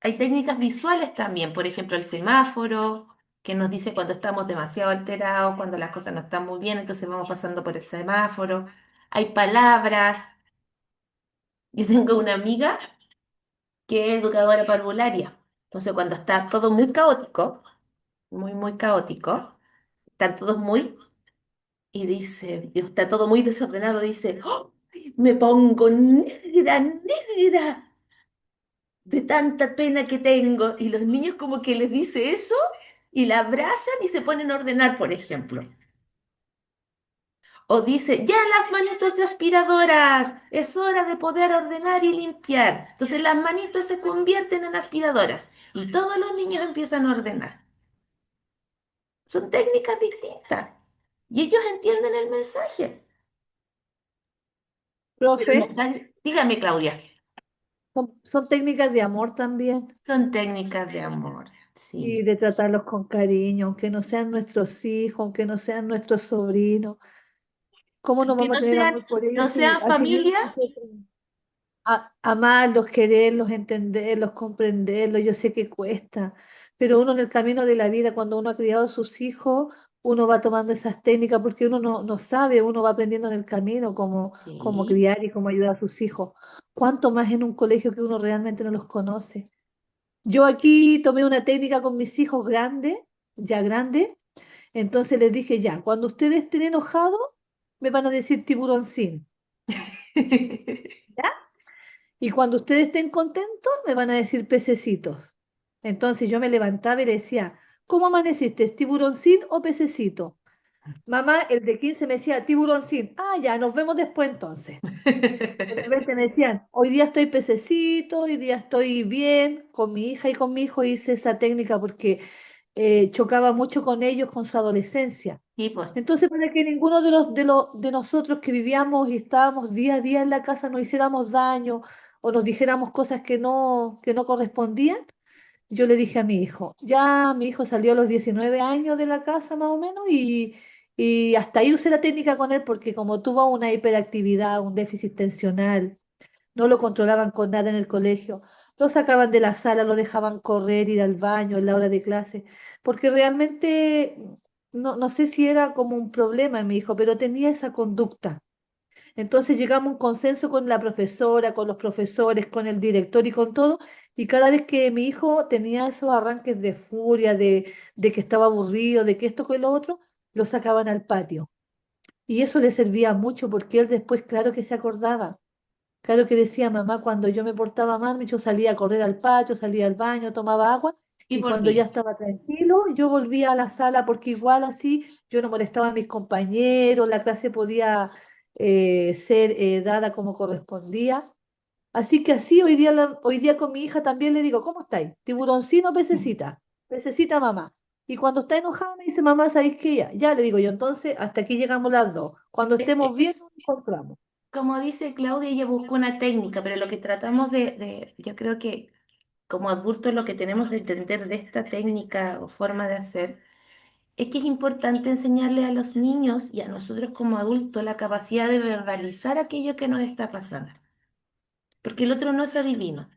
Hay técnicas visuales también, por ejemplo, el semáforo, que nos dice cuando estamos demasiado alterados, cuando las cosas no están muy bien, entonces vamos pasando por el semáforo. Hay palabras. Yo tengo una amiga que es educadora parvularia. Entonces, cuando está todo muy caótico, muy caótico, están todos muy, y dice, y está todo muy desordenado, dice, "¡Oh! Me pongo negra, negra, de tanta pena que tengo". Y los niños como que les dice eso y la abrazan y se ponen a ordenar, por ejemplo. O dice, ya las manitos de aspiradoras, es hora de poder ordenar y limpiar. Entonces las manitos se convierten en aspiradoras y todos los niños empiezan a ordenar. Son técnicas distintas y ellos entienden el mensaje. Pero Profe, dígame, Claudia, son técnicas de amor también. son técnicas de amor. y Sí. de tratarlos con cariño, aunque no sean nuestros hijos, aunque no sean nuestros sobrinos. ¿Cómo no Que vamos a tener amor por ellos no si sean así mismo familia. nosotros amarlos, quererlos, entenderlos, comprenderlos? Yo sé que cuesta, pero uno en el camino de la vida, cuando uno ha criado a sus hijos, uno va tomando esas técnicas porque uno no sabe, uno va aprendiendo en el camino cómo Sí. criar y cómo ayudar a sus hijos. ¿Cuánto más en un colegio que uno realmente no los conoce? Yo aquí tomé una técnica con mis hijos grandes, ya grandes, entonces les dije ya, cuando ustedes estén enojados, me van a decir tiburoncín, ¿ya? Y cuando ustedes estén contentos, me van a decir pececitos. Entonces yo me levantaba y le decía, ¿cómo amaneciste? ¿Tiburoncín o pececito? Mamá, el de 15 me decía, tiburoncín. Ah, ya, nos vemos después entonces. De repente me decían, hoy día estoy pececito, hoy día estoy bien. Con mi hija y con mi hijo hice esa técnica porque chocaba mucho con ellos, con su adolescencia. Sí, pues. Entonces, para que ninguno de nosotros que vivíamos y estábamos día a día en la casa nos hiciéramos daño o nos dijéramos cosas que no correspondían, yo le dije a mi hijo, ya mi hijo salió a los 19 años de la casa más o menos y hasta ahí usé la técnica con él porque como tuvo una hiperactividad, un déficit tensional, no lo controlaban con nada en el colegio, lo sacaban de la sala, lo dejaban correr, ir al baño en la hora de clase, porque realmente no sé si era como un problema en mi hijo, pero tenía esa conducta. Entonces llegamos a un consenso con la profesora, con los profesores, con el director y con todo, y cada vez que mi hijo tenía esos arranques de furia, de que estaba aburrido, de que esto con lo otro, lo sacaban al patio. Y eso le servía mucho porque él después, claro que se acordaba. Claro que decía mamá, cuando yo me portaba mal, yo salía a correr al patio, salía al baño, tomaba agua, Y y cuando volví. ya estaba tranquilo, yo volvía a la sala porque igual así yo no molestaba a mis compañeros, la clase podía ser dada como correspondía. Así que así hoy día con mi hija también le digo, ¿cómo estáis? ¿Tiburoncino o pececita? Pececita mamá. Y cuando está enojada me dice, mamá, ¿sabéis qué? Ya le digo yo, entonces hasta aquí llegamos las dos. Cuando estemos bien, Es nos encontramos. como dice Claudia, ella buscó una técnica, pero lo que tratamos yo creo que como adultos lo que tenemos de entender de esta técnica o forma de hacer es que es importante enseñarle a los niños y a nosotros como adultos la capacidad de verbalizar aquello que nos está pasando. Porque el otro no es adivino.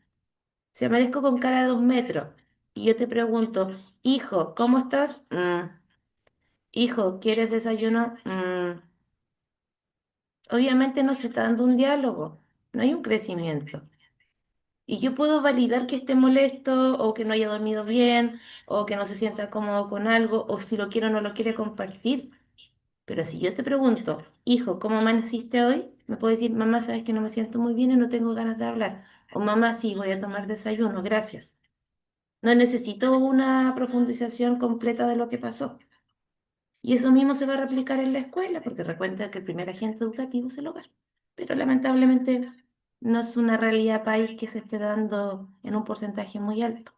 Si aparezco con cara de 2 metros y yo te pregunto, hijo, ¿cómo estás? Hijo, ¿quieres desayuno? Obviamente no se está dando un diálogo, no hay un crecimiento. Y yo puedo validar que esté molesto o que no haya dormido bien o que no se sienta cómodo con algo o si lo quiere o no lo quiere compartir. Pero si yo te pregunto, hijo, ¿cómo amaneciste hoy? Me puedes decir, mamá, sabes que no me siento muy bien y no tengo ganas de hablar. O mamá, sí, voy a tomar desayuno, gracias. No necesito una profundización completa de lo que pasó. Y eso mismo se va a replicar en la escuela, porque recuerda que el primer agente educativo es el hogar. Pero lamentablemente no es una realidad país que se esté dando en un porcentaje muy alto.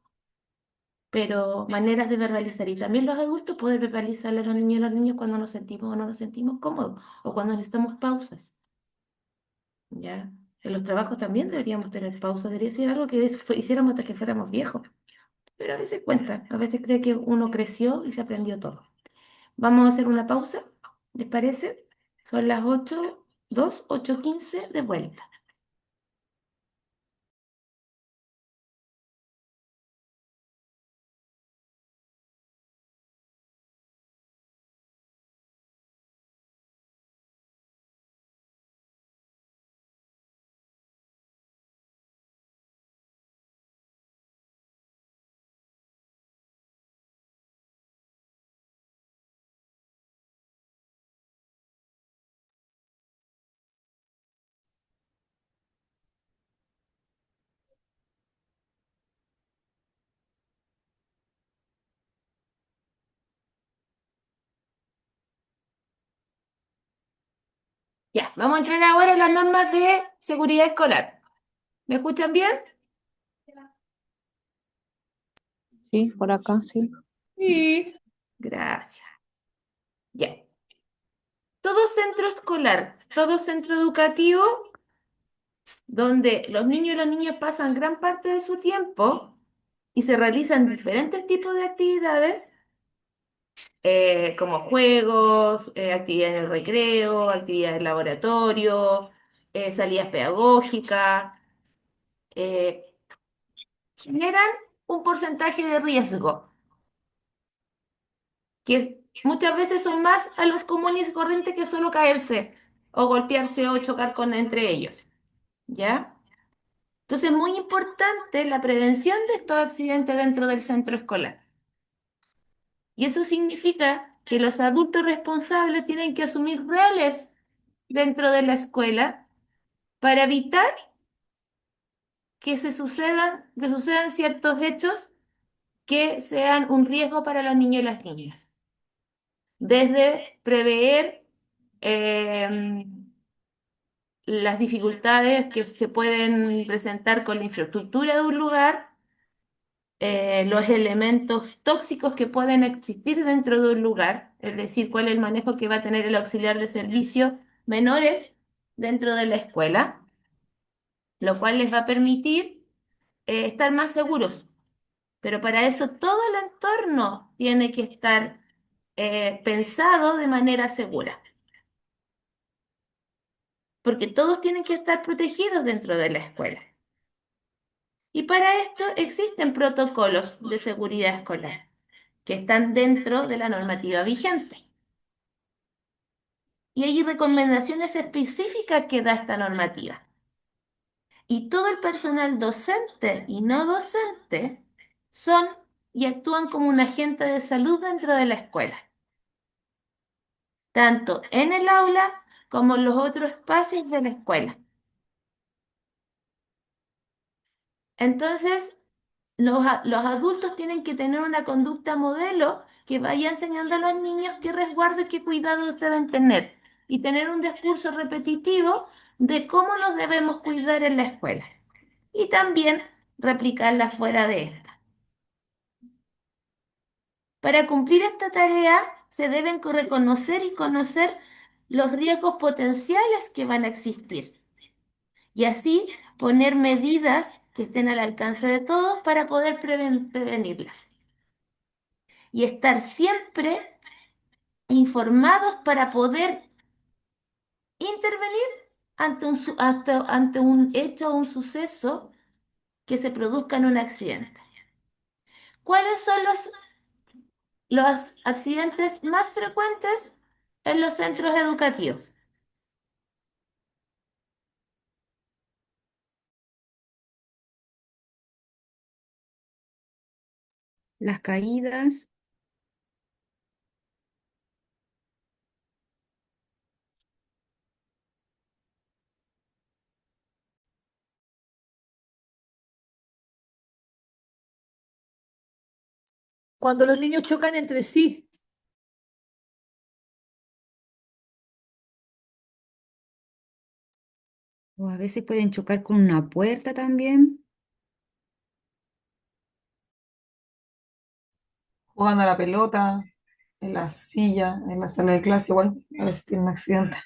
Pero maneras de verbalizar y también los adultos poder verbalizarle a los niños y a los niños cuando nos sentimos o no nos sentimos cómodos o cuando necesitamos pausas, ¿ya? En los trabajos también deberíamos tener pausas, debería ser algo que hiciéramos hasta que fuéramos viejos, pero a veces cuenta, a veces cree que uno creció y se aprendió todo. Vamos a hacer una pausa, ¿les parece? Son las 8:02, 8:15 de vuelta. Ya, vamos a entrar ahora en las normas de seguridad escolar. ¿Me escuchan bien? Sí, por acá, sí. Sí. Gracias. Ya. Todo centro escolar, todo centro educativo donde los niños y las niñas pasan gran parte de su tiempo, y se realizan diferentes tipos de actividades, como juegos, actividades en el recreo, actividades en laboratorio, salidas pedagógicas, eh, generan un porcentaje de riesgo, muchas veces son más a los comunes y corrientes que solo caerse o golpearse o chocar con entre ellos, ¿ya? Entonces es muy importante la prevención de estos accidentes dentro del centro escolar. Y eso significa que los adultos responsables tienen que asumir roles dentro de la escuela para evitar que sucedan ciertos hechos que sean un riesgo para los niños y las niñas. Desde prever las dificultades que se pueden presentar con la infraestructura de un lugar, los elementos tóxicos que pueden existir dentro de un lugar, es decir, cuál es el manejo que va a tener el auxiliar de servicio menores dentro de la escuela, lo cual les va a permitir estar más seguros. Pero para eso todo el entorno tiene que estar pensado de manera segura, porque todos tienen que estar protegidos dentro de la escuela. Y para esto existen protocolos de seguridad escolar que están dentro de la normativa vigente. Y hay recomendaciones específicas que da esta normativa. Y todo el personal docente y no docente son y actúan como un agente de salud dentro de la escuela, tanto en el aula como en los otros espacios de la escuela. Entonces, los adultos tienen que tener una conducta modelo que vaya enseñando a los niños qué resguardo y qué cuidados deben tener y tener un discurso repetitivo de cómo nos debemos cuidar en la escuela y también replicarla fuera de esta. Para cumplir esta tarea se deben reconocer y conocer los riesgos potenciales que van a existir y así poner medidas que estén al alcance de todos para poder prevenirlas. Y estar siempre informados para poder intervenir ante un hecho o un suceso que se produzca en un accidente. ¿Cuáles son los accidentes más frecuentes en los centros educativos? Las caídas, Cuando los niños chocan entre sí, o a veces pueden chocar con una puerta también. Jugando a la pelota, en la silla, en la sala de clase, igual, a veces tienen accidentes.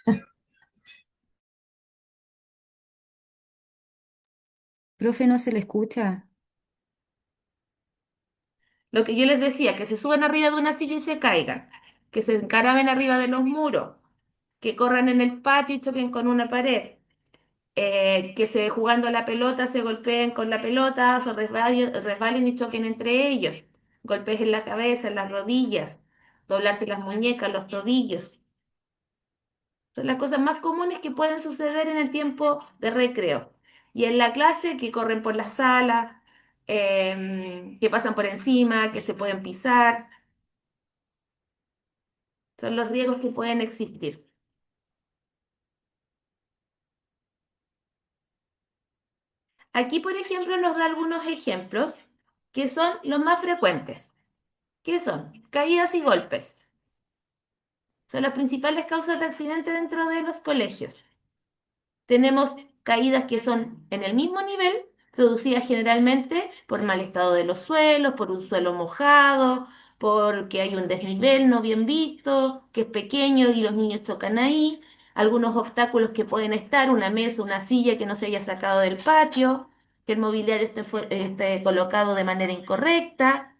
Profe, no se le escucha. Lo que yo les decía, que se suban arriba de una silla y se caigan, que se encaraben arriba de los muros, que corran en el patio y choquen con una pared, que se jugando a la pelota se golpeen con la pelota, se resbalen y choquen entre ellos, golpes en la cabeza, en las rodillas, doblarse las muñecas, los tobillos. Son las cosas más comunes que pueden suceder en el tiempo de recreo. Y en la clase, que corren por la sala, que pasan por encima, que se pueden pisar, son los riesgos que pueden existir. Aquí, por ejemplo, nos da algunos ejemplos que son los más frecuentes. ¿Qué son? Caídas y golpes. Son las principales causas de accidente dentro de los colegios. Tenemos caídas que son en el mismo nivel, producidas generalmente por mal estado de los suelos, por un suelo mojado, porque hay un desnivel no bien visto, que es pequeño y los niños chocan ahí, algunos obstáculos que pueden estar, una mesa, una silla que no se haya sacado del patio, que el mobiliario esté colocado de manera incorrecta.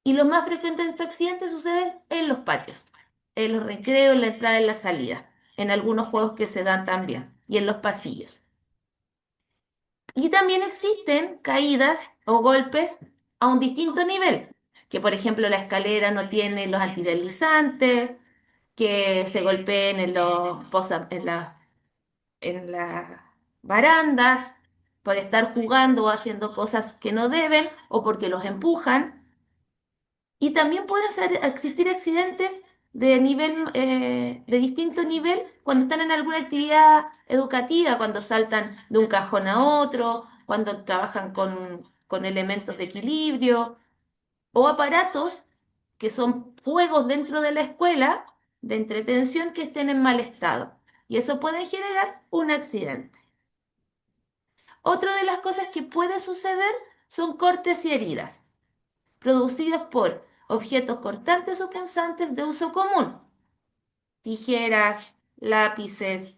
Y los más frecuentes de estos accidentes suceden en los patios, en los recreos, en la entrada y la salida, en algunos juegos que se dan también, y en los pasillos. Y también existen caídas o golpes a un distinto nivel, que por ejemplo la escalera no tiene los antideslizantes, que se golpeen en las barandas por estar jugando o haciendo cosas que no deben o porque los empujan. Y también existir accidentes de distinto nivel cuando están en alguna actividad educativa, cuando saltan de un cajón a otro, cuando trabajan con elementos de equilibrio o aparatos que son juegos dentro de la escuela de entretención que estén en mal estado. Y eso puede generar un accidente. Otra de las cosas que puede suceder son cortes y heridas producidos por objetos cortantes o punzantes de uso común, tijeras, lápices,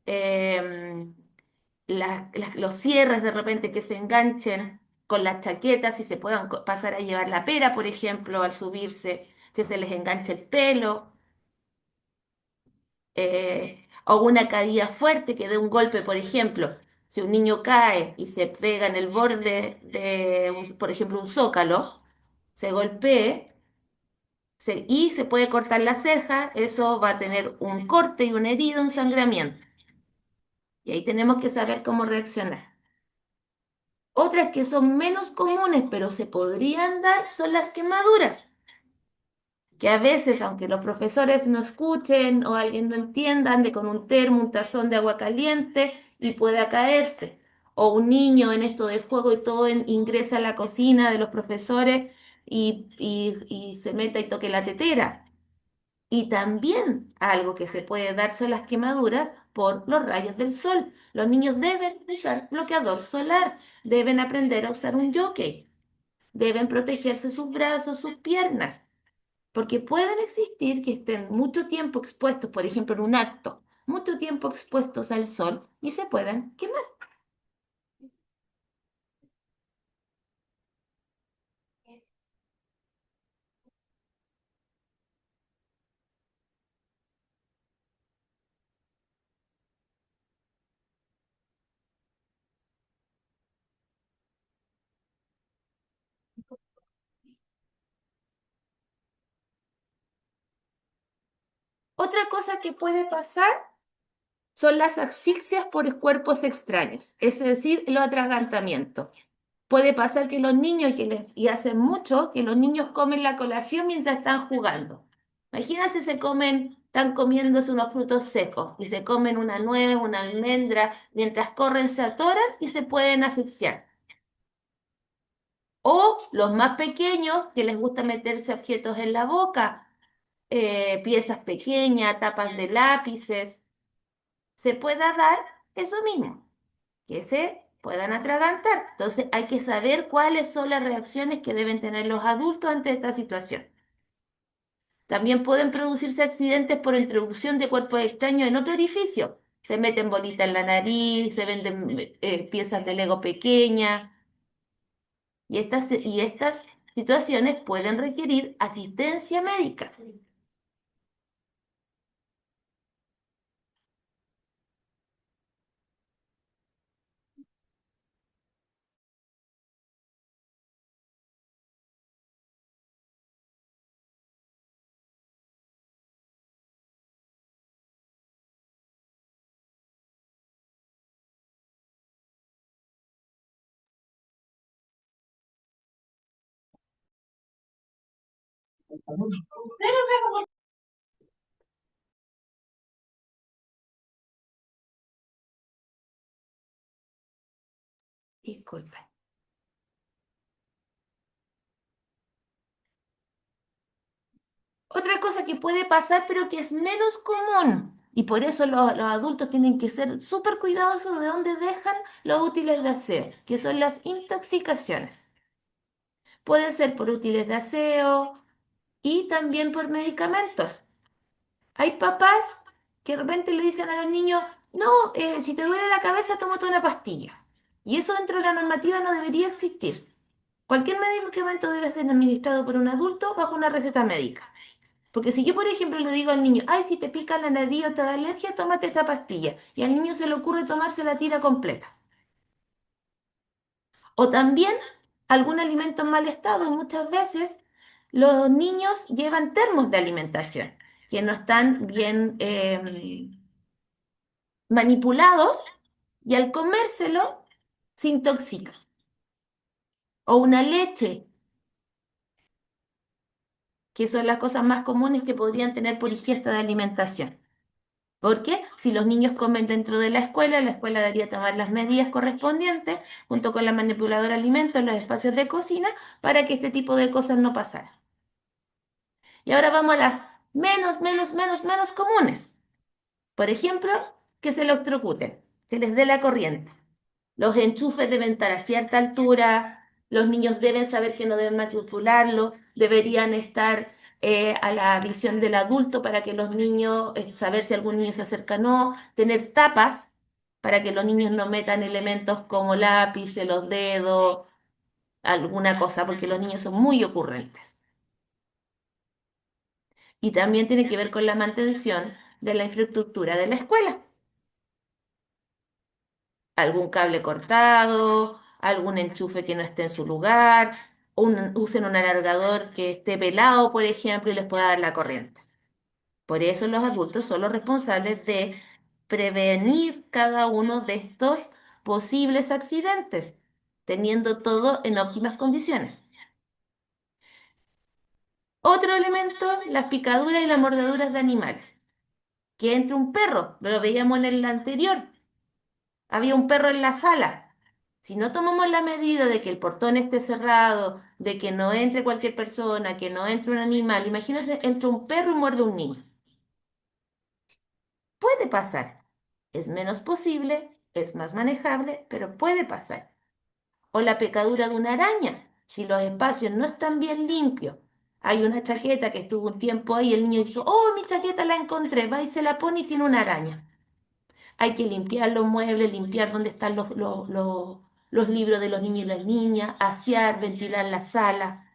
em, los cierres de repente que se enganchen con las chaquetas y se puedan pasar a llevar la pera, por ejemplo, al subirse, que se les enganche el pelo, o una caída fuerte que dé un golpe, por ejemplo. Si un niño cae y se pega en el borde por ejemplo, un zócalo, se golpee, y se puede cortar la ceja, eso va a tener un corte y una herida, un sangramiento. Y ahí tenemos que saber cómo reaccionar. Otras que son menos comunes, pero se podrían dar, son las quemaduras, que a veces, aunque los profesores no escuchen o alguien no entienda, ande con un termo, un tazón de agua caliente y pueda caerse. O un niño en esto de juego y todo ingresa a la cocina de los profesores y se meta y toque la tetera. Y también algo que se puede dar son las quemaduras por los rayos del sol. Los niños deben usar bloqueador solar, deben aprender a usar un jockey, deben protegerse sus brazos, sus piernas, porque pueden existir que estén mucho tiempo expuestos, por ejemplo, en un acto, mucho tiempo expuestos al sol y se puedan quemar. Otra cosa que puede pasar son las asfixias por cuerpos extraños, es decir, el atragantamiento. Puede pasar que los niños, y hacen mucho, que los niños comen la colación mientras están jugando. Imagínense, están comiéndose unos frutos secos y se comen una nuez, una almendra, mientras corren se atoran y se pueden asfixiar. O los más pequeños que les gusta meterse objetos en la boca, piezas pequeñas, tapas de lápices, se pueda dar eso mismo, que se puedan atragantar. Entonces hay que saber cuáles son las reacciones que deben tener los adultos ante esta situación. También pueden producirse accidentes por introducción de cuerpos extraños en otro orificio. Se meten bolitas en la nariz, se venden piezas de Lego pequeñas y estas situaciones pueden requerir asistencia médica. Disculpen. Otra cosa que puede pasar, pero que es menos común, y por eso los adultos tienen que ser súper cuidadosos de dónde dejan los útiles de aseo, que son las intoxicaciones. Pueden ser por útiles de aseo y también por medicamentos. Hay papás que de repente le dicen a los niños, no, si te duele la cabeza, tómate una pastilla. Y eso dentro de la normativa no debería existir. Cualquier medicamento debe ser administrado por un adulto bajo una receta médica. Porque si yo, por ejemplo, le digo al niño, ay, si te pica la nariz o te da alergia, tómate esta pastilla. Y al niño se le ocurre tomarse la tira completa. O también algún alimento en mal estado. Muchas veces los niños llevan termos de alimentación que no están bien manipulados y al comérselo se intoxica. O una leche, que son las cosas más comunes que podrían tener por ingesta de alimentación. Porque si los niños comen dentro de la escuela debería tomar las medidas correspondientes junto con la manipuladora de alimentos en los espacios de cocina para que este tipo de cosas no pasaran. Y ahora vamos a las menos comunes. Por ejemplo, que se electrocuten, que les dé la corriente. Los enchufes deben estar a cierta altura, los niños deben saber que no deben manipularlo, deberían estar a la visión del adulto para que los niños, saber si algún niño se acerca o no, tener tapas para que los niños no metan elementos como lápices, los dedos, alguna cosa, porque los niños son muy ocurrentes. Y también tiene que ver con la mantención de la infraestructura de la escuela. Algún cable cortado, algún enchufe que no esté en su lugar, usen un alargador que esté pelado, por ejemplo, y les pueda dar la corriente. Por eso los adultos son los responsables de prevenir cada uno de estos posibles accidentes, teniendo todo en óptimas condiciones. Otro elemento, las picaduras y las mordeduras de animales. Que entre un perro, lo veíamos en el anterior, había un perro en la sala. Si no tomamos la medida de que el portón esté cerrado, de que no entre cualquier persona, que no entre un animal, imagínense, entra un perro y muerde a un niño. Puede pasar. Es menos posible, es más manejable, pero puede pasar. O la picadura de una araña. Si los espacios no están bien limpios, hay una chaqueta que estuvo un tiempo ahí, el niño dijo, oh, mi chaqueta la encontré, va y se la pone y tiene una araña. Hay que limpiar los muebles, limpiar donde están los libros de los niños y las niñas, asear, ventilar la sala.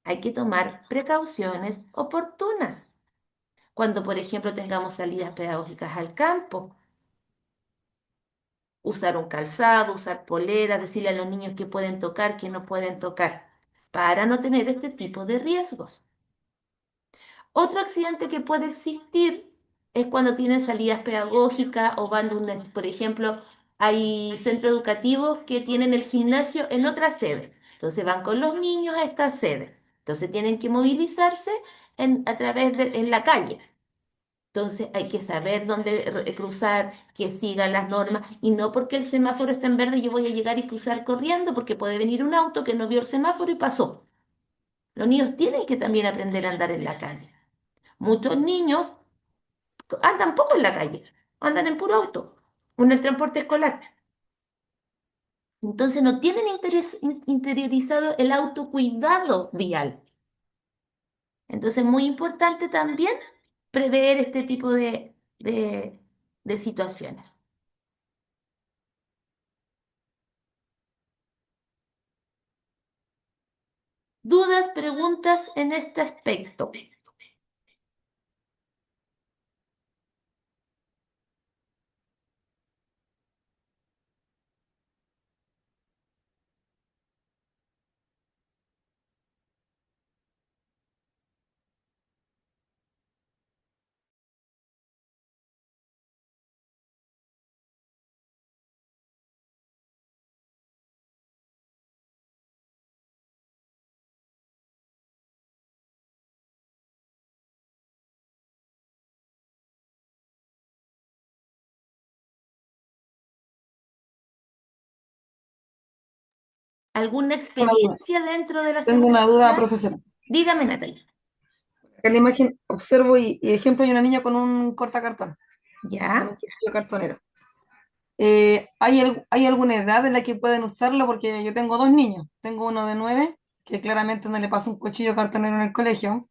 Hay que tomar precauciones oportunas. Cuando, por ejemplo, tengamos salidas pedagógicas al campo, usar un calzado, usar poleras, decirle a los niños qué pueden tocar, qué no pueden tocar, para no tener este tipo de riesgos. Otro accidente que puede existir es cuando tienen salidas pedagógicas o van de por ejemplo, hay centros educativos que tienen el gimnasio en otra sede. Entonces van con los niños a esta sede. Entonces tienen que movilizarse a través en la calle. Entonces hay que saber dónde cruzar, que sigan las normas y no porque el semáforo está en verde yo voy a llegar y cruzar corriendo porque puede venir un auto que no vio el semáforo y pasó. Los niños tienen que también aprender a andar en la calle. Muchos niños andan poco en la calle, andan en puro auto o en el transporte escolar. Entonces no tienen interiorizado el autocuidado vial. Entonces es muy importante también prever este tipo de situaciones. ¿Dudas, preguntas en este aspecto? ¿Alguna Una duda. experiencia dentro de la Tengo seguridad una duda, escolar? profesora. Dígame, Natalia. En la imagen observo y ejemplo hay una niña con un cortacartón, con un ¿Ya? cuchillo cartonero. ¿Hay alguna edad en la que pueden usarlo? Porque yo tengo dos niños. Tengo uno de 9, que claramente no le pasa un cuchillo cartonero en el colegio,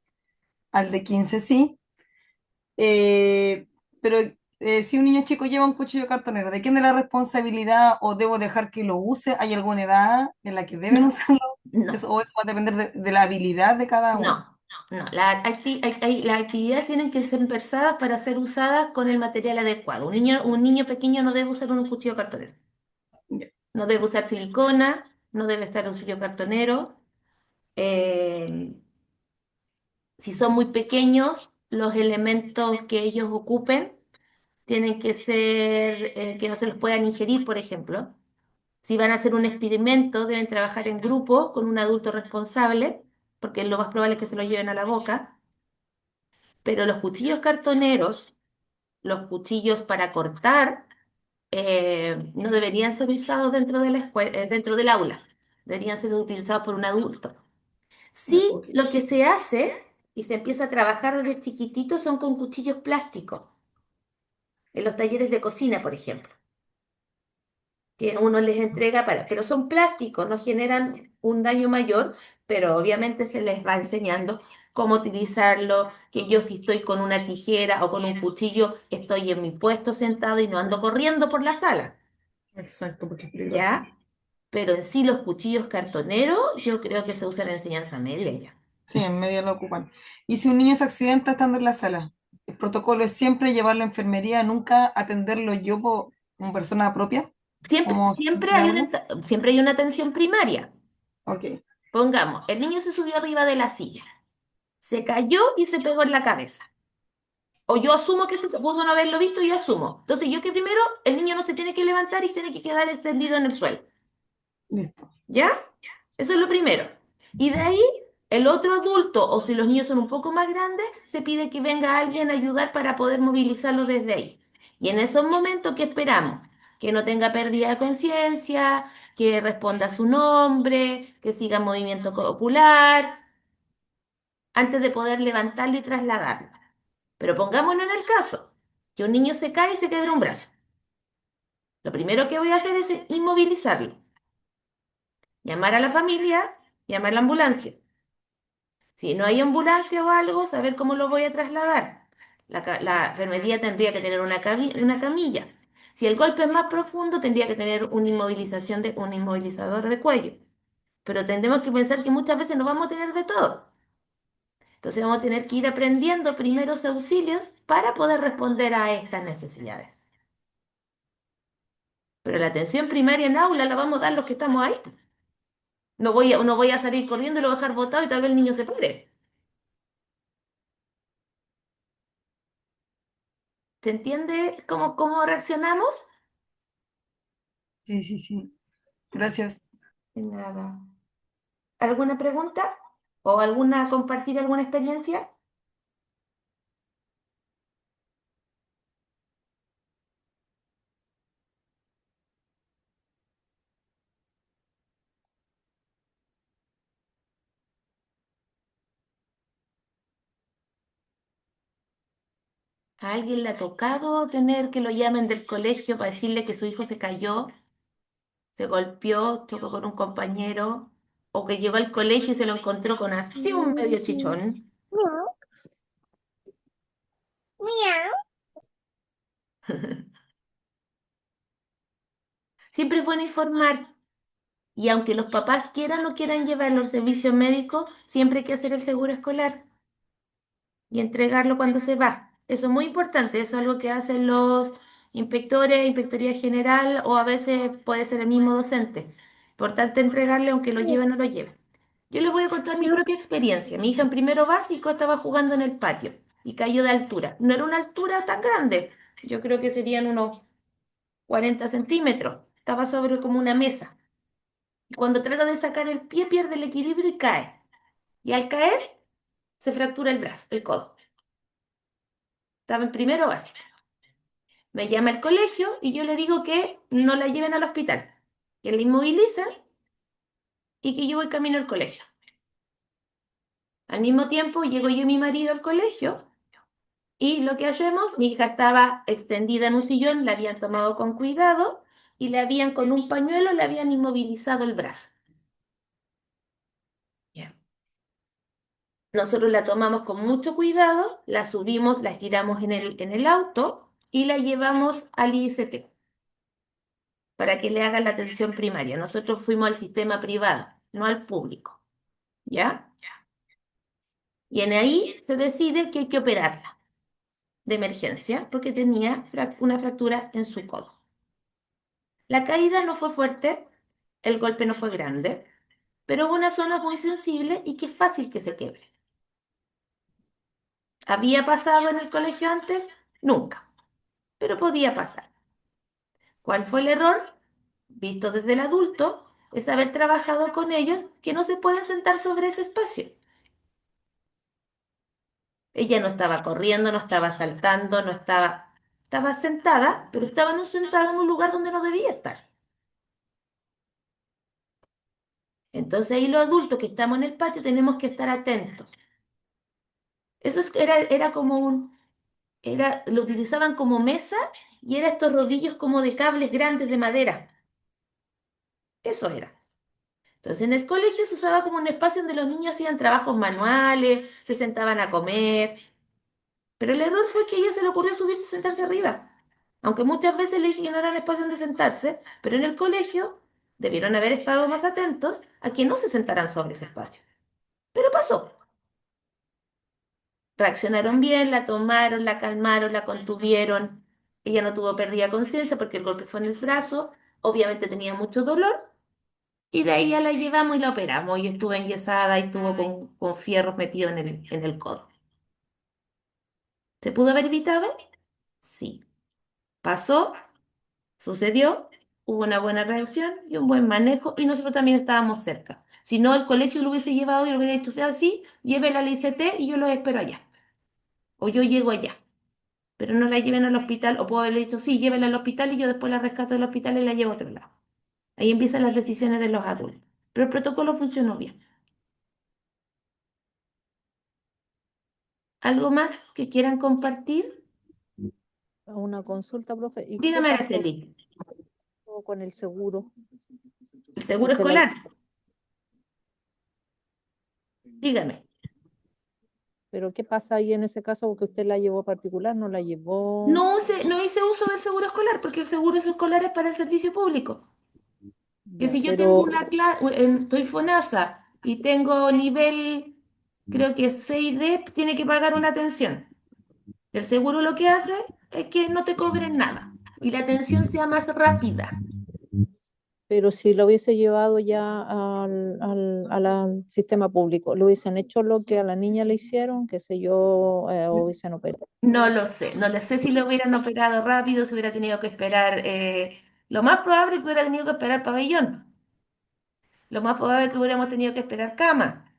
al de 15 sí. Eh, pero si un niño chico lleva un cuchillo cartonero, ¿de quién es la responsabilidad o debo dejar que lo use? ¿Hay alguna edad en la que deben No, usarlo? no, ¿O eso va a depender de la habilidad de cada uno? no, no. Las actividades tienen que ser pensadas para ser usadas con el material adecuado. Un niño pequeño no debe usar un cuchillo cartonero. Ya, No debe usar silicona, no debe estar un cuchillo cartonero. Eh, si son muy pequeños, los elementos que ellos ocupen tienen que ser que no se los puedan ingerir, por ejemplo. Si van a hacer un experimento, deben trabajar en grupo con un adulto responsable, porque lo más probable es que se lo lleven a la boca. Pero los cuchillos cartoneros, los cuchillos para cortar, no deberían ser usados dentro de la dentro del aula. Deberían ser utilizados por un adulto. ya, Sí, ok. lo que se hace y se empieza a trabajar desde chiquitito son con cuchillos plásticos, en los talleres de cocina, por ejemplo, que uno les entrega pero son plásticos, no generan un daño mayor, pero obviamente se les va enseñando cómo utilizarlo, que yo si estoy con una tijera o con un cuchillo, estoy en mi puesto sentado y no ando corriendo por la sala, Exacto, porque es peligroso. ¿ya? Pero en sí los cuchillos cartoneros yo creo que se usan en enseñanza media ya. Sí, en medio lo ocupan. Y si un niño se accidenta estando en la sala, el protocolo es siempre llevarlo a enfermería, nunca atenderlo yo como persona propia, como de aula. Siempre hay una atención primaria. Ok, Pongamos, el niño se subió arriba de la silla, se cayó y se pegó en la cabeza. O yo asumo que se pudo no haberlo visto, yo asumo. Entonces yo que primero el niño no se tiene que levantar y tiene que quedar extendido en el suelo. listo. ¿Ya? Eso es lo primero. Y de ahí, el otro adulto, o si los niños son un poco más grandes, se pide que venga alguien a ayudar para poder movilizarlo desde ahí. Y en esos momentos, ¿qué esperamos? Que no tenga pérdida de conciencia, que responda a su nombre, que siga movimiento ocular, antes de poder levantarlo y trasladarlo. Pero pongámonos en el caso que un niño se cae y se quebra un brazo. Lo primero que voy a hacer es inmovilizarlo, llamar a la familia, llamar a la ambulancia. Si no hay ambulancia o algo, saber cómo lo voy a trasladar. La enfermería tendría que tener una camilla. Si el golpe es más profundo, tendría que tener un inmovilizador de cuello. Pero tendremos que pensar que muchas veces no vamos a tener de todo. Entonces vamos a tener que ir aprendiendo primeros auxilios para poder responder a estas necesidades. Pero la atención primaria en aula la vamos a dar los que estamos ahí. No voy a salir corriendo y lo voy a dejar botado y tal vez el niño se pare. ¿Se entiende cómo reaccionamos? Sí, sí, sí. Gracias. De nada. ¿Alguna pregunta? ¿O compartir alguna experiencia? ¿A alguien le ha tocado tener que lo llamen del colegio para decirle que su hijo se cayó, se golpeó, chocó con un compañero, o que llegó al colegio y se lo encontró con así un medio chichón? Siempre es bueno informar. Y aunque los papás quieran o no quieran llevar los servicios médicos, siempre hay que hacer el seguro escolar y entregarlo cuando se va. Eso es muy importante, eso es algo que hacen los inspectores, inspectoría general o a veces puede ser el mismo docente. Importante entregarle aunque lo lleven o no lo lleven. Yo les voy a contar mi propia experiencia. Mi hija en primero básico estaba jugando en el patio y cayó de altura. No era una altura tan grande, yo creo que serían unos 40 centímetros. Estaba sobre como una mesa. Y cuando trata de sacar el pie pierde el equilibrio y cae. Y al caer se fractura el brazo, el codo. Estaba en primero básico. Me llama el colegio y yo le digo que no la lleven al hospital, que la inmovilicen y que yo voy camino al colegio. Al mismo tiempo llego yo y mi marido al colegio y lo que hacemos, mi hija estaba extendida en un sillón, la habían tomado con cuidado y le habían con un pañuelo, le habían inmovilizado el brazo. Ya. Nosotros la tomamos con mucho cuidado, la subimos, la estiramos en el auto y la llevamos al ICT para que le hagan la atención primaria. Nosotros fuimos al sistema privado, no al público, ¿ya? Y en ahí se decide que hay que operarla de emergencia porque tenía una fractura en su codo. La caída no fue fuerte, el golpe no fue grande, pero hubo una zona muy sensible y que es fácil que se quiebre. ¿Había pasado en el colegio antes? Nunca, pero podía pasar. ¿Cuál fue el error? Visto desde el adulto, es haber trabajado con ellos que no se pueden sentar sobre ese espacio. Ella no estaba corriendo, no estaba saltando, no estaba... Estaba sentada, pero estaba no sentada en un lugar donde no debía estar. Entonces ahí los adultos que estamos en el patio tenemos que estar atentos. Era como lo utilizaban como mesa y era estos rodillos como de cables grandes de madera. Eso era. Entonces en el colegio se usaba como un espacio donde los niños hacían trabajos manuales, se sentaban a comer, pero el error fue que a ella se le ocurrió subirse y sentarse arriba. Aunque muchas veces le dije que no era un espacio donde sentarse, pero en el colegio debieron haber estado más atentos a que no se sentaran sobre ese espacio. Pero pasó. Reaccionaron bien, la tomaron, la calmaron, la contuvieron. Ella no tuvo pérdida de conciencia porque el golpe fue en el brazo. Obviamente tenía mucho dolor. Y de ahí ya la llevamos y la operamos. Y estuvo enyesada y estuvo con fierros metidos en el codo. ¿Se pudo haber evitado? Sí. Pasó, sucedió, hubo una buena reacción y un buen manejo. Y nosotros también estábamos cerca. Si no, el colegio lo hubiese llevado y lo hubiera dicho, sea así, llévela al ICT y yo los espero allá. O yo llego allá. Pero no la lleven al hospital, o puedo haberle dicho, sí, llévela al hospital y yo después la rescato del hospital y la llevo a otro lado. Ahí empiezan las decisiones de los adultos. Pero el protocolo funcionó bien. ¿Algo más que quieran compartir? Una consulta, profe. ¿Y qué Dígame, pasó Araceli. con el seguro? El seguro Usted la- escolar, dígame. Pero ¿qué pasa ahí en ese caso? Porque usted la llevó particular, no la llevó. No hice uso del seguro escolar porque el seguro escolar es para el servicio público. Que Ya, si yo tengo pero, una clase, estoy FONASA y tengo nivel, creo que 6D, tiene que pagar una atención. El seguro lo que hace es que no te cobren nada y la atención sea más rápida. pero si lo hubiese llevado ya al sistema público, ¿lo hubiesen hecho lo que a la niña le hicieron, qué sé yo, o hubiesen operado? No lo sé, no le sé si lo hubieran operado rápido, si hubiera tenido que esperar. Lo más probable es que hubiera tenido que esperar pabellón. Lo más probable es que hubiéramos tenido que esperar cama,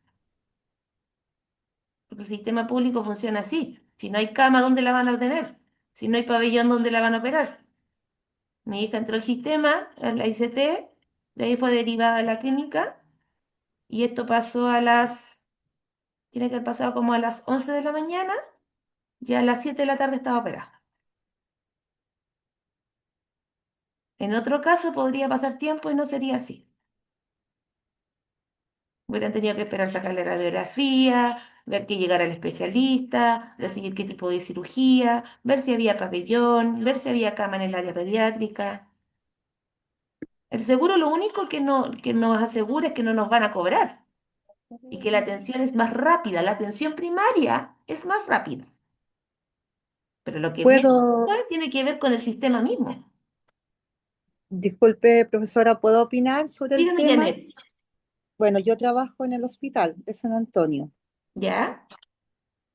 porque el sistema público funciona así. Si no hay cama, ¿dónde la van a tener? Si no hay pabellón, ¿dónde la van a operar? Mi hija entró al sistema, a la ICT, de ahí fue derivada a la clínica y esto pasó tiene que haber pasado como a las 11 de la mañana y a las 7 de la tarde estaba operada. En otro caso podría pasar tiempo y no sería así. Hubieran tenido que esperar sacar la radiografía, ver que llegara el especialista, decidir qué tipo de cirugía, ver si había pabellón, ver si había cama en el área pediátrica. El seguro lo único que nos asegura es que no nos van a cobrar y que la atención es más rápida. La atención primaria es más rápida, pero lo que viene Puedo, después tiene que ver con el sistema mismo. disculpe, profesora, ¿puedo opinar sobre el Dígame, tema? Janet, Bueno, yo trabajo en el hospital de San Antonio ¿ya?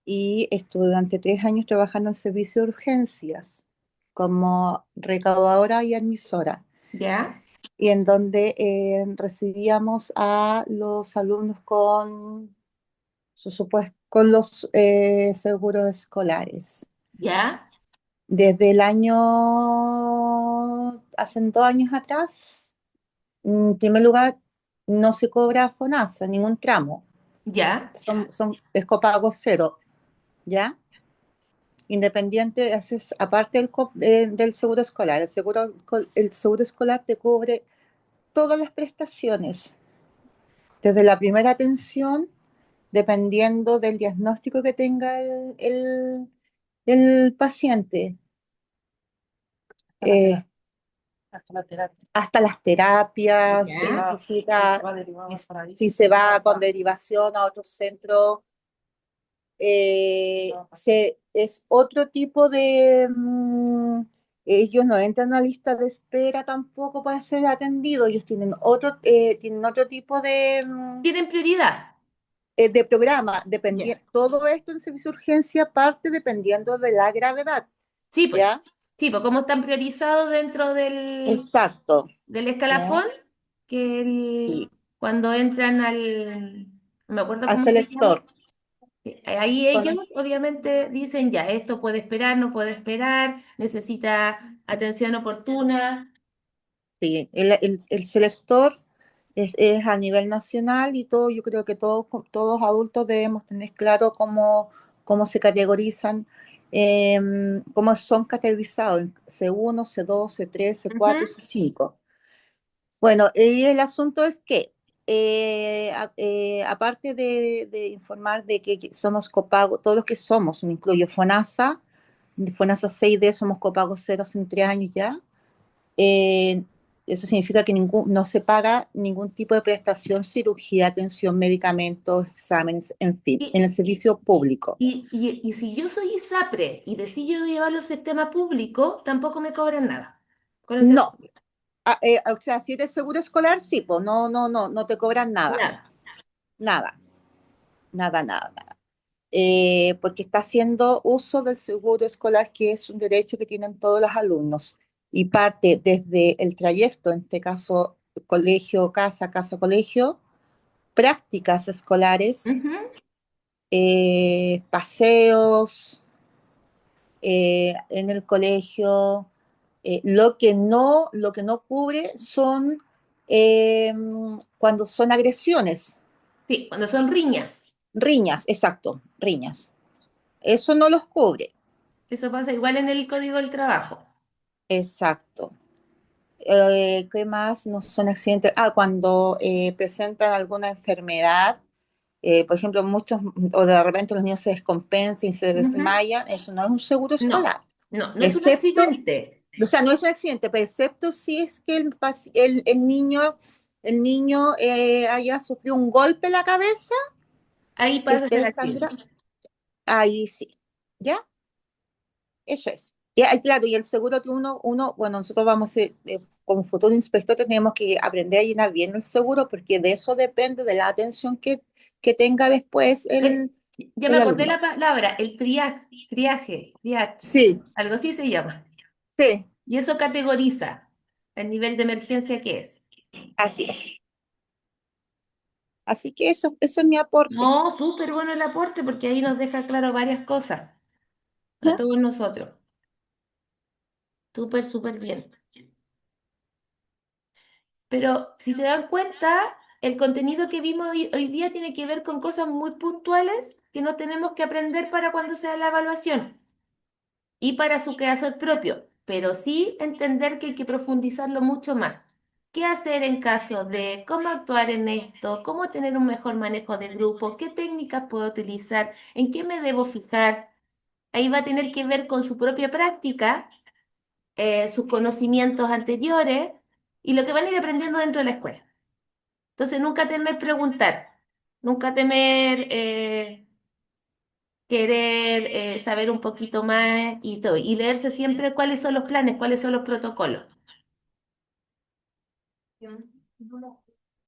y estuve durante 3 años trabajando en servicio de urgencias como recaudadora y admisora, ¿Ya? y en donde recibíamos a los alumnos con los seguros escolares. ¿Ya? Desde el año, hace 2 años atrás, en primer lugar, no se cobra FONASA, ningún tramo. ¿Ya? Es copago cero, ¿ya? Independiente, eso es aparte del seguro escolar. El seguro escolar te cubre todas las prestaciones, desde la primera atención, dependiendo del diagnóstico que tenga el paciente. eh, hasta las terapias, se Ya. necesita, si se va con derivación a otro centro, es otro tipo de, ellos no entran a lista de espera tampoco para ser atendidos, ellos tienen otro tipo Tienen prioridad. de programa, Ya. todo esto en servicio de urgencia parte dependiendo de la gravedad, Sí, pues. ¿ya? Sí, pues como están priorizados dentro Exacto, del ¿ya? escalafón, que Y cuando entran al, no me acuerdo al cómo se llama, selector. ahí ellos Con- obviamente dicen ya, esto puede esperar, no puede esperar, necesita atención oportuna. sí, el selector es a nivel nacional y todo, yo creo que todos adultos debemos tener claro cómo se categorizan, cómo son categorizados en C1, C2, C3, C4 y Ujú. C5. Bueno, y el asunto es que, aparte de informar de que somos copago, todos los que somos, me incluyo FONASA 6D, somos copago cero hace 3 años ya. eh, Eso significa que no se paga ningún tipo de prestación, cirugía, atención, medicamentos, exámenes, en fin, en Y, el servicio público. y si yo soy ISAPRE y decido llevarlo al sistema público, tampoco me cobran nada. Con el No, seguro. o sea, si eres seguro escolar, sí, pues no te cobran nada, Nada. nada, nada. Porque está haciendo uso del seguro escolar, que es un derecho que tienen todos los alumnos, y parte desde el trayecto, en este caso colegio, casa, colegio, prácticas escolares, Ujú. paseos en el colegio. Lo que no cubre son cuando son agresiones, Sí, cuando son riñas. riñas, exacto, riñas. Eso no los cubre, Eso pasa igual en el Código del Trabajo. exacto. ¿Qué más? No son accidentes. Cuando presentan alguna enfermedad, por ejemplo, o de repente los niños se descompensan y se Ujú. desmayan, eso no es un seguro No, escolar. no es un Excepto, accidente. o sea, no es un accidente, pero excepto si es que el niño haya sufrido un golpe en la cabeza, Ahí que pasa a esté ser accidente. desangrado, ahí sí, ¿ya? Eso es. Y, claro, y el seguro que bueno, nosotros como futuro inspector tenemos que aprender a llenar bien el seguro porque de eso depende de la atención que tenga después Eh, el, ya me el acordé alumno. la palabra, el triaje, Sí, algo así se llama. sí, Y eso categoriza el nivel de emergencia que es. así es. Así que eso es mi aporte. No, súper bueno el aporte porque ahí nos deja claro varias cosas a ¿Ya? todos nosotros. Súper, súper bien. Pero si se dan cuenta, el contenido que vimos hoy día tiene que ver con cosas muy puntuales que no tenemos que aprender para cuando sea la evaluación y para su quehacer propio, pero sí entender que hay que profundizarlo mucho más. ¿Qué hacer en caso de cómo actuar en esto? ¿Cómo tener un mejor manejo de grupo? ¿Qué técnicas puedo utilizar? ¿En qué me debo fijar? Ahí va a tener que ver con su propia práctica, sus conocimientos anteriores y lo que van a ir aprendiendo dentro de la escuela. Entonces, nunca temer preguntar, nunca temer querer saber un poquito más y todo, y leerse siempre cuáles son los planes, cuáles son los protocolos.